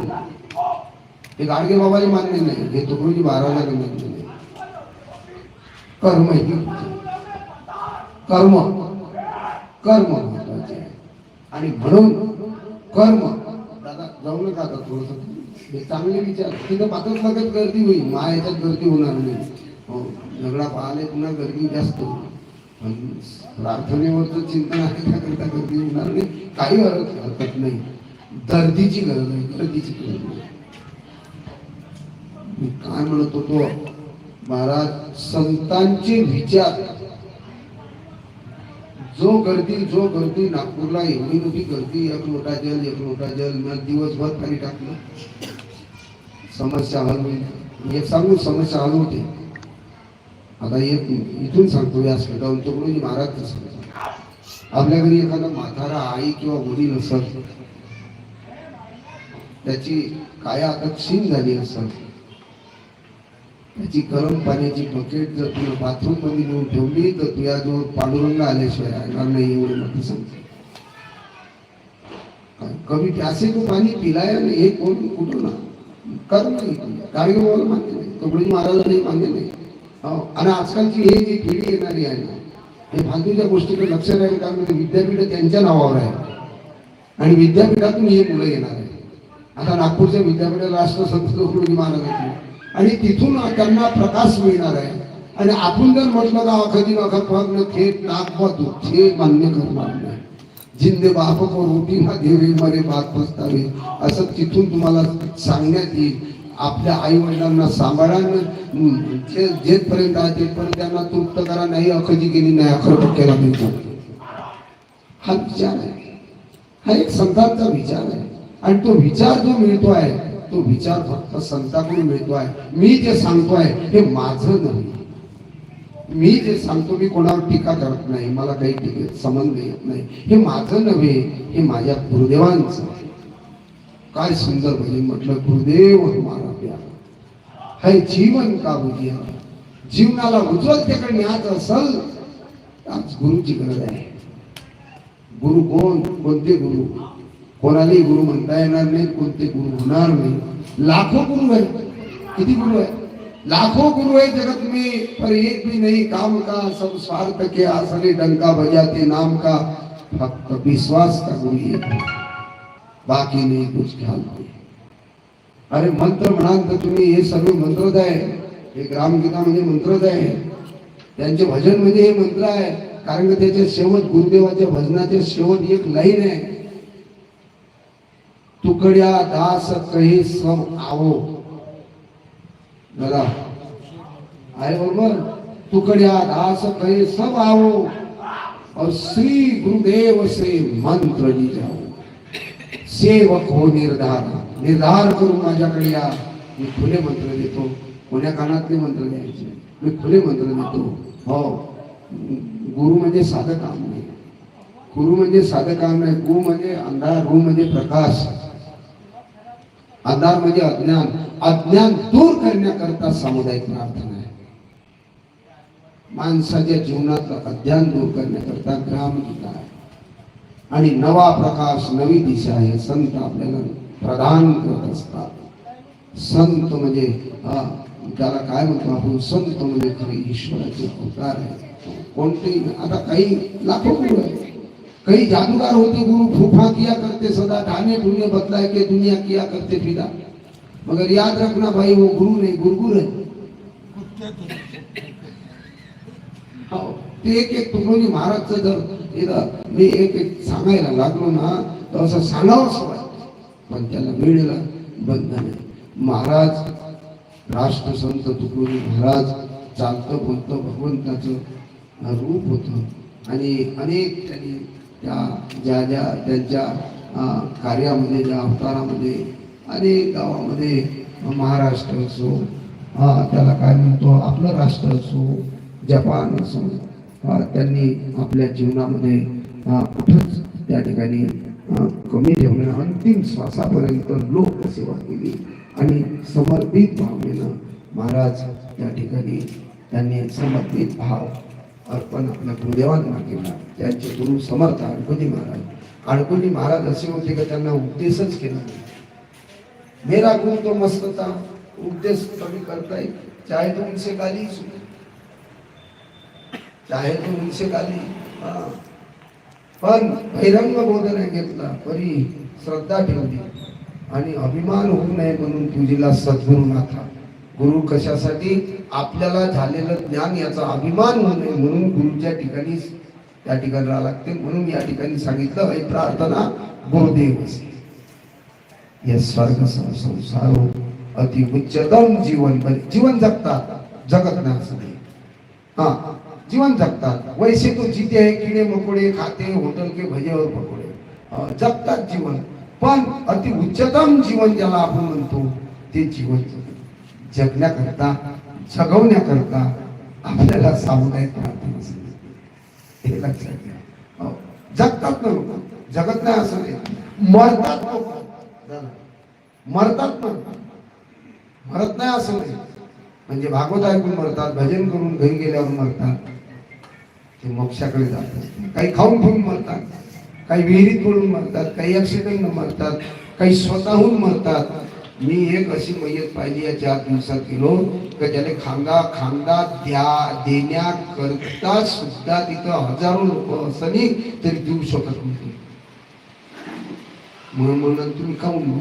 हे गाडगे बाबाला मान्य नाही, हे तुकडोजी महाराजाला मान्य नाही. कर्म कर्म कर्म महत्वाचे आहे. आणि म्हणून कर्म, दादा जाऊ नका आता थोडस, हे चांगले विचार. तिथं पातच लागत गर्दी होईल, याच्यात गर्दी होणार नाही. हो, झगडा पाहायला पुन्हा गर्दी जास्त होईल. पण प्रार्थनेवरचं चिंतन आहे, त्याकरिता गर्दी होणार नाही. काही हरकत नाही. गर्दीची गरज आहे, गर्दीची गरज नाही. मी काय म्हणत होतो महाराज, संतांचे विचार. जो गर्दी नागपूरला एवढी मोठी गर्दी, एक लोटा जल मग दिवसभर पाणी टाकलं, समस्या हल होईल. एक सांगू, समस्या हल होते. आता एक इथून सांगतो, व्यासपीठावरून तुकडोजी महाराज सांगतो. आपल्या घरी एखादा म्हातारा आई किंवा वडील असत, त्याची काया आता क्षीण झाली असत, त्याची गरम पाण्याची बकेट जर तुला बाथरूम मध्ये नेऊन ठेवली तर तुझ्या जवळ पांडुरंग आल्याशिवाय राहणार नाही. एवढे मोठी सांगते. कभी प्यासे को पाणी पिलाया नाही, हे कोण कुठं ना कर नाही. गाडगे बाबाला मान्य नाही, तुकडोजी महाराजांनाही मान्य नाही. आणि आजकालची हे जी पिढी येणारी आहे ना, हे फालतूच्या गोष्टीकडे लक्ष राहील. कारण विद्यापीठ त्यांच्या नावावर आहे आणि विद्यापीठातून हे मुलं येणार आहे. आता नागपूरच्या विद्यापीठाला राष्ट्रसंत तुकडोजी महाराजांची, आणि तिथून त्यांना प्रकाश मिळणार आहे. आणि आपण जर म्हटलं का अखदी नखर न थेट नाक हे मान्य करणार नाही. जिंदे बाप को रोटी ना देवे मरे बात पस्तावे, असं तिथून तुम्हाला सांगण्यात येईल. आपल्या आई वडिलांना सांभाळा, जेथपर्यंत आहे तेथपर्यंत त्यांना तृप्त करा. नाही अखदी केली नाही, अखर केला नाही. हा विचार आहे, हा एक संतांचा विचार आहे. आणि तो विचार जो मिळतो आहे, तो विचार फक्त संतांकडून मिळतो आहे. मी जे सांगतोय हे माझं नाही. मी जे सांगतो, मी कोणावर टीका करत नाही, मला काही टीकेत संबंध येत नाही. हे माझं नव्हे, हे माझ्या गुरुदेवांचं. काय सुंदर भजन म्हटलं, गुरुदेव हमारा प्यारा है जीवन का उजियारा. जीवनाला उज्ज्वलतेकडे न्यायचं असेल आज गुरुची गरज आहे. गुरु कोण, कोणते गुरु? कोणालाही गुरु म्हणता येणार नाही, कोणते गुरु होणार नाही. लाखो गुरु आहे. किती गुरु आहे? लाखों गुरु है जगत में, पर एक भी नहीं काम का. सब स्वार्थ के आसरे डंका बजाते नाम का. फक्त विश्वास का गुरु एक है, बाकी नहीं कुछ ख्याल नहीं. अरे मंत्र म्हणाल तर तुम्ही हे सर्व मंत्रच आहे. हे ग्रामगीता म्हणजे मंत्रच आहे. त्यांचे भजन म्हणजे हे मंत्र आहे. कारण की त्याच्या शेवट, गुरुदेवाच्या भजनाच्या शेवट एक लाईन आहे, तुकड्या दास कहे सब आवो. बघा आहे बरोबर. तुकड्या दास कहे सब आवो और श्री गुरुदेव से मंत्र ली जाओ. सेवक हो निर्धार, निर्धार करून माझ्याकडे या. मी खुले मंत्र देतो. कोण्या कानातले मंत्र द्यायचे, मी खुले मंत्र देतो. हो, गुरु म्हणजे साधं काम नाही. गुरु म्हणजे साधं काम नाही. गुरु म्हणजे अंधार, गुरु म्हणजे प्रकाश. अंधार म्हणजे अज्ञान, अज्ञान दूर करण्याकरता सामुदायिक प्रार्थना आहे. माणसाच्या जीवनातलं अज्ञान दूर करण्याकरता ग्रामगीता आहे. आणि नवा प्रकाश, नवी दिशा हे संत आपल्याला प्रदान करत असतात. संत म्हणजे त्याला काय म्हणतो आपण, संत म्हणजे खरे ईश्वराचे अवतार आहे. कोणतेही आता काही लाखो गुरु आहेत, कई जादूगर होते गुरु, फूफा किया करते सदा, ठाने ढूंढे बतलाए के दुनिया किया करते फिदा. मगर याद रखना भाई, वो गुरु नहीं, गुरगुर है. हो, ते एक तुकडोजी महाराजचं जर मी एक सांगायला लागलो ना तर असं सांगावं असं वाटतं, पण त्याला वेळेला बंधन आहे. महाराज राष्ट्रसंत तुकडोजी महाराज चालतं बोलतं भगवंताचं रूप होतं. आणि अनेक त्यांनी त्या ज्या त्यांच्या कार्यामध्ये, ज्या अवतारामध्ये अनेक गावामध्ये, महाराष्ट्र असो, त्याला काय म्हणतो आपलं राष्ट्र असो, जपान असो, त्यांनी आपल्या जीवनामध्ये कुठंच त्या ठिकाणी कमी ठेवणं, अंतिम श्वासापर्यंत लोकसेवा केली. आणि समर्पित भावनेनं महाराज त्या ठिकाणी त्यांनी समर्पित भाव अर्पण आपल्या गुरुदेवांना केला. त्यांचे गुरु समर्थ अडकोजी महाराज. अडकोजी महाराज असे होते की त्यांना उपदेशच केला नाही. मेरा गुरु तो मस्त था, उपदेश कमी करता है, चाहे तो उनसे गाली सुने, चाहे तो उनसे गाली. पण बहिरंग बोधना घेतला, परी श्रद्धा ठेवली आणि अभिमान होऊ नये म्हणून तुझीला सद्गुरु नाथा. गुरु कशासाठी, आपल्याला झालेलं ज्ञान याचा अभिमान होऊ नये म्हणून गुरुच्या ठिकाणी त्या ठिकाणी राहावं लागते. म्हणून या ठिकाणी सांगितलं हे प्रार्थना गुरुदेव हे स्वर्ग संसार अति उच्चतम जीवन, जीवन जगतात, जगत नाही असं नाही. जीवन जगतात. वैसे तो जीते है, कीड़े मकोड़े खाते, होटल के भजे और पकोड़े, जगतात जीवन. पण अति उच्चतम जीवन ज्याला आपण म्हणतो ते जीवन जगण्याकरता, जगवण्याकरता आपल्याला सामुदायिक प्रार्थना सांगितली. हे लक्षात घ्या. जगतात ना लोक, जगत नाही असं नाही. मरतात लोक, मरतात ना, मरत नाही असं नाही. म्हणजे भागवत ऐकून मरतात, भजन करून घरी गेल्यावर मरतात, ते मोक्षाकडे जातात. काही खाऊन पिऊन मरतात, काही विहिरीत पडून मरतात, काही ऍक्सिडेंट मरतात, काही स्वतःहून मरतात. मी एक अशी मयत पाहिली या 4 दिवसात गेलो की त्याने खांदा देण्याकरता सुद्धा तिथं हजारो लोक असली तरी देऊ शकत नव्हते. म्हणून तुम्ही खाऊन,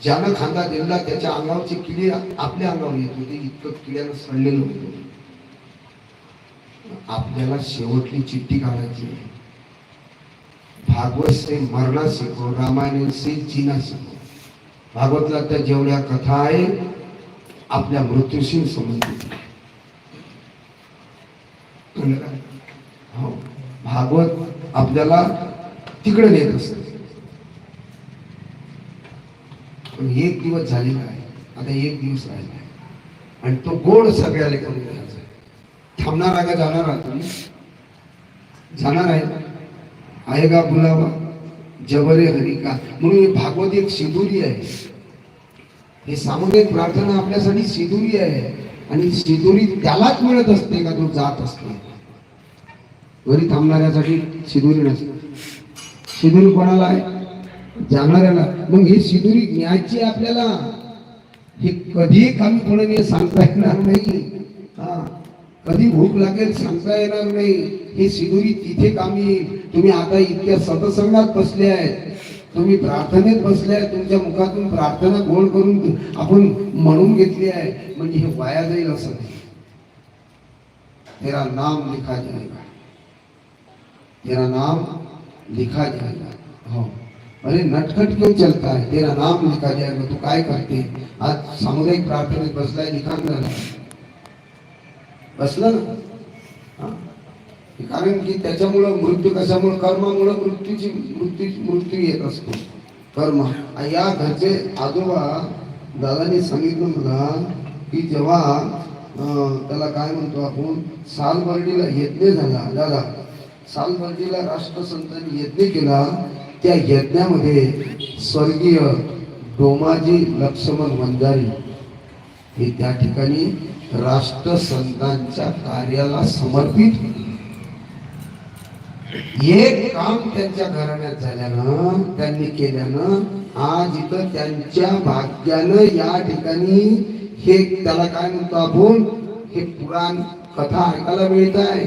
ज्यानं खांदा दिला त्याच्या अंगावरचे किडे आपल्या अंगावर येत होते, इतकं किड्यानं सडलेलं होतं. आपल्याला शेवटली चिठ्ठी काढायची आहे. भागवत से मरना शिको, रामायण से जीना शिको. भागवतला त्या जेवढ्या कथा आहे आपल्या मृत्यूशी संबंधित. हो, भागवत आपल्याला तिकडे नेत असते. पण एक दिवस झालेला आहे, आता एक दिवस राहिला आहे आणि तो गोड सगळ्याला करून द्यायचा. थांबणार आहे का, जाणार आहात तुम्ही? जाणार आहे का बुलावा जबरे हरी का. म्हणून हे भागवत एक सिंदुरी आहे. हे सामुदायिक प्रार्थना आपल्यासाठी सिंदुरी आहे. आणि सिंदुरी त्यालाच मिळत असते का जो जात असतो. घरी थांबणाऱ्यासाठी सिंदुरी नसते. सिंदुरी कोणाला आहे? जाणाऱ्याला. मग ही सिंदुरी न्यायची आपल्याला. हे कधी कमी पडेल हे सांगता येणार नाही. कधी भूक लागेल सांगता येणार नाही. ही सिंदुरी तिथे कामी येईल. तुम्ही आता इतक्या सत्संगात बसले आहेत, तुम्ही प्रार्थनेत बसले आहे, तुमच्या मुखातून प्रार्थना गोड करून आपण म्हणून घेतली आहे, म्हणजे हे वाया जाईल असं नाही. तेरा नाम लिखा जाएगा, तेरा नाम लिखा जाएगा. हो, अरे नटखट क्यों चलता है, तेरा नाम लिखा जाएगा. तू काय करते? आज सामुदायिक प्रार्थनेत बसलाय, लिखाण झालं, बसलं ना. कारण की त्याच्यामुळं मृत्यू, कशामुळे? कर्मामुळे मृत्यू येत असतो. कर्म. या घरचे आजोबा दादाने सांगितलं मला की जेव्हा त्याला काय म्हणतो आपण, सालबर्डीला यज्ञ झाला, दादा सालबर्डीला राष्ट्रसंतांनी यज्ञ केला. त्या यज्ञामध्ये स्वर्गीय डोमाजी लक्ष्मण वंजारी हे त्या ठिकाणी राष्ट्रसंतांच्या कार्याला समर्पित होते. एक काम त्यांच्या घराण्यात झाल्यानं, त्यांनी केल्यानं आज इथं त्यांच्या भाग्यानं या ठिकाणी हे त्याला काय म्हणतो आपण, हे पुराण कथा ऐकायला मिळत आहे.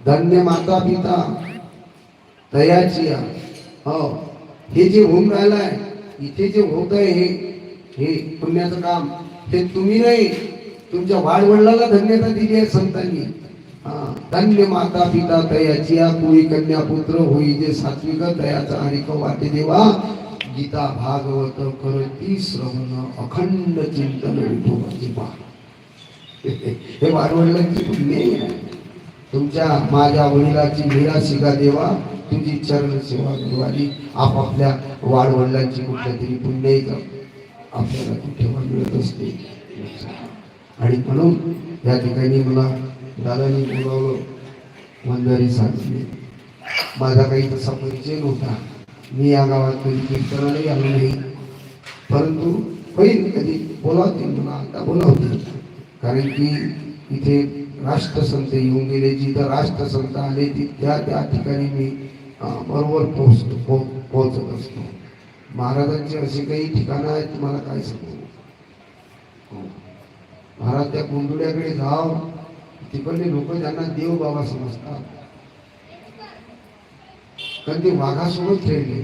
धन्य माता पिता दयाची हो, हे जे होऊन राहिलंय इथे जे होत आहे हे पुण्याचं काम, हे तुम्ही नाही, तुमच्या वाडवडिलाला धन्यता दिली आहे संतांनी. धन्य माता पिता दयाची कुळी कन्या पुत्र होई जे सात्विक दयाचा हरिक वाटे देवा. गीता भागवत करती श्रवण अखंड चिंतन विठोबाची बा. हे वाडवडिलांची पुण्य आहे. तुमच्या माझ्या वडिलाची लीला शिका देवा, तुझी चरण सेवा देवाली. आपापल्या वाडवडिलांची कुठल्या तरी पुण्य आपल्याला कुठे मिळत असते. आणि म्हणून या ठिकाणी मला दादांनी बोलावलं, वंजारी सांगितले. माझा काही तसा परिचय नव्हता, मी या गावात कधी कीर्तनालाही आलो नाही, परंतु होईल कधी बोलावते, मला आता बोलावते. कारण की इथे राष्ट्रसंत येऊन गेले, जिथं राष्ट्रसंत आले त्या त्या ठिकाणी मी बरोबर पोहोचत असतो. महाराजांचे असे काही ठिकाणं आहेत, तुम्हाला काय सांगू. महाराज त्या कुंडुड्याकडे जाव, तिकडले लोक त्यांना देव बाबा समजतात, कारण ते वाघासोबत खेळले.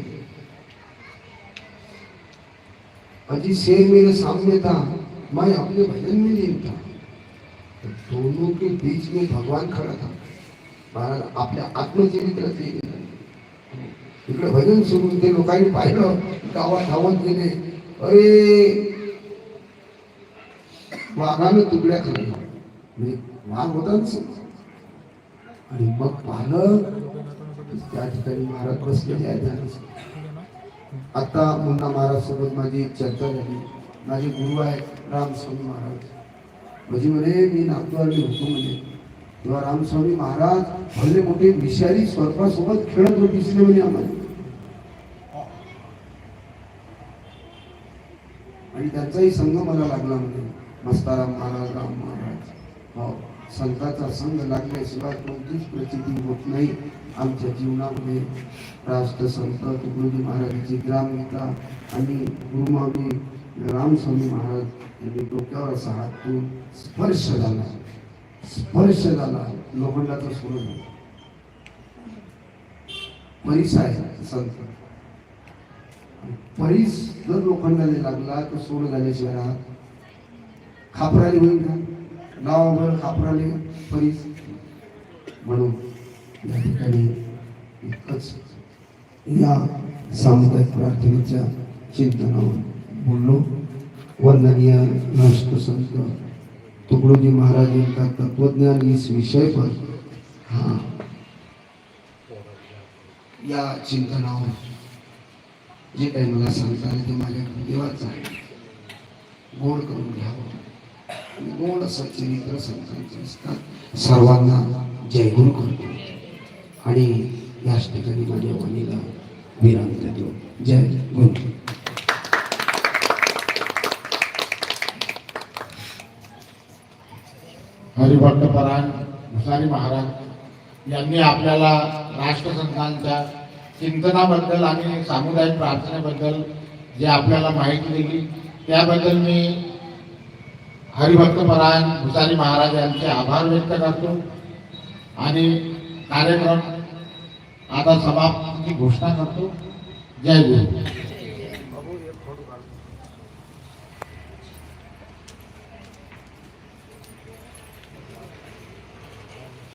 अजी शेर मेरे सामने था, मैं अपने भजन में लीन था, दोनों के बीच में भगवान खड़ा था. महाराज आपल्या आत्मचरित्रात इकडे भजन सुरू, ते लोकांनी पाहिलं, गावात धावत गेले, अरे वाघानं तुकड्या खाल्ल्या, वाघ होता. आणि मग पाहिलं त्या ठिकाणी महाराज बसलेले आहेत. आता मुन्ना महाराज सोबत माझी एक चर्चा झाली. माझे गुरु आहेत रामस्वामी महाराज. म्हणजे म्हणे मी नागपूरला होतो म्हणे, तेव्हा रामस्वामी महाराज भले मोठे विषारी सर्पासोबत खेळत होते दिसले म्हणे आम्हाला. आणि त्यांचाही संघ मला लागला म्हणे. मस्ताराम महाराज, राम महाराज, हो, संतांचा संघ लागल्याशिवाय कोणतीच प्रचिती होत नाही आमच्या जीवनामध्ये. राष्ट्रसंत तुकडोजी महाराजांची ग्रामगीता आणि गुरुमाऊली रामस्वामी महाराज यांनी डोक्यावर असा हात ठेवून स्पर्श झाला, लोखंडाचा सोड झाला. परीस आहे संत, परीस जर लोखंडाने लागला तर सोड झाल्याशिवाय राहत. खापराले होईल का, गावावर खापराले परीस. म्हणून या ठिकाणी इतकंच या सामुदायिक प्रार्थनेच्या चिंतनावर बोललो. वंदनीय राष्ट्रसंत तुकडोजी महाराज यांचा तत्वज्ञान इस विषय पर या चिंतनावर जे काही मला सांगता आले ते माझ्या देवाचं आहे. गोड करून घ्यावं, गोड असं चरित्र संतांचं असतात. सर्वांना जय गुरु करतो आणि याच ठिकाणी माझ्या वाणीला विराम देतो. जय गुरु. हरिभक्तपरायण भुसारी महाराज यांनी आपल्याला राष्ट्रसंतांच्या चिंतनाबद्दल आणि सामुदायिक प्रार्थनेबद्दल जे आपल्याला माहिती दिली त्याबद्दल मी हरिभक्तपरायण भुसारी महाराज यांचे आभार व्यक्त करतो. आणि कार्यक्रम आता समाप्तीची घोषणा करतो. जय गुरु.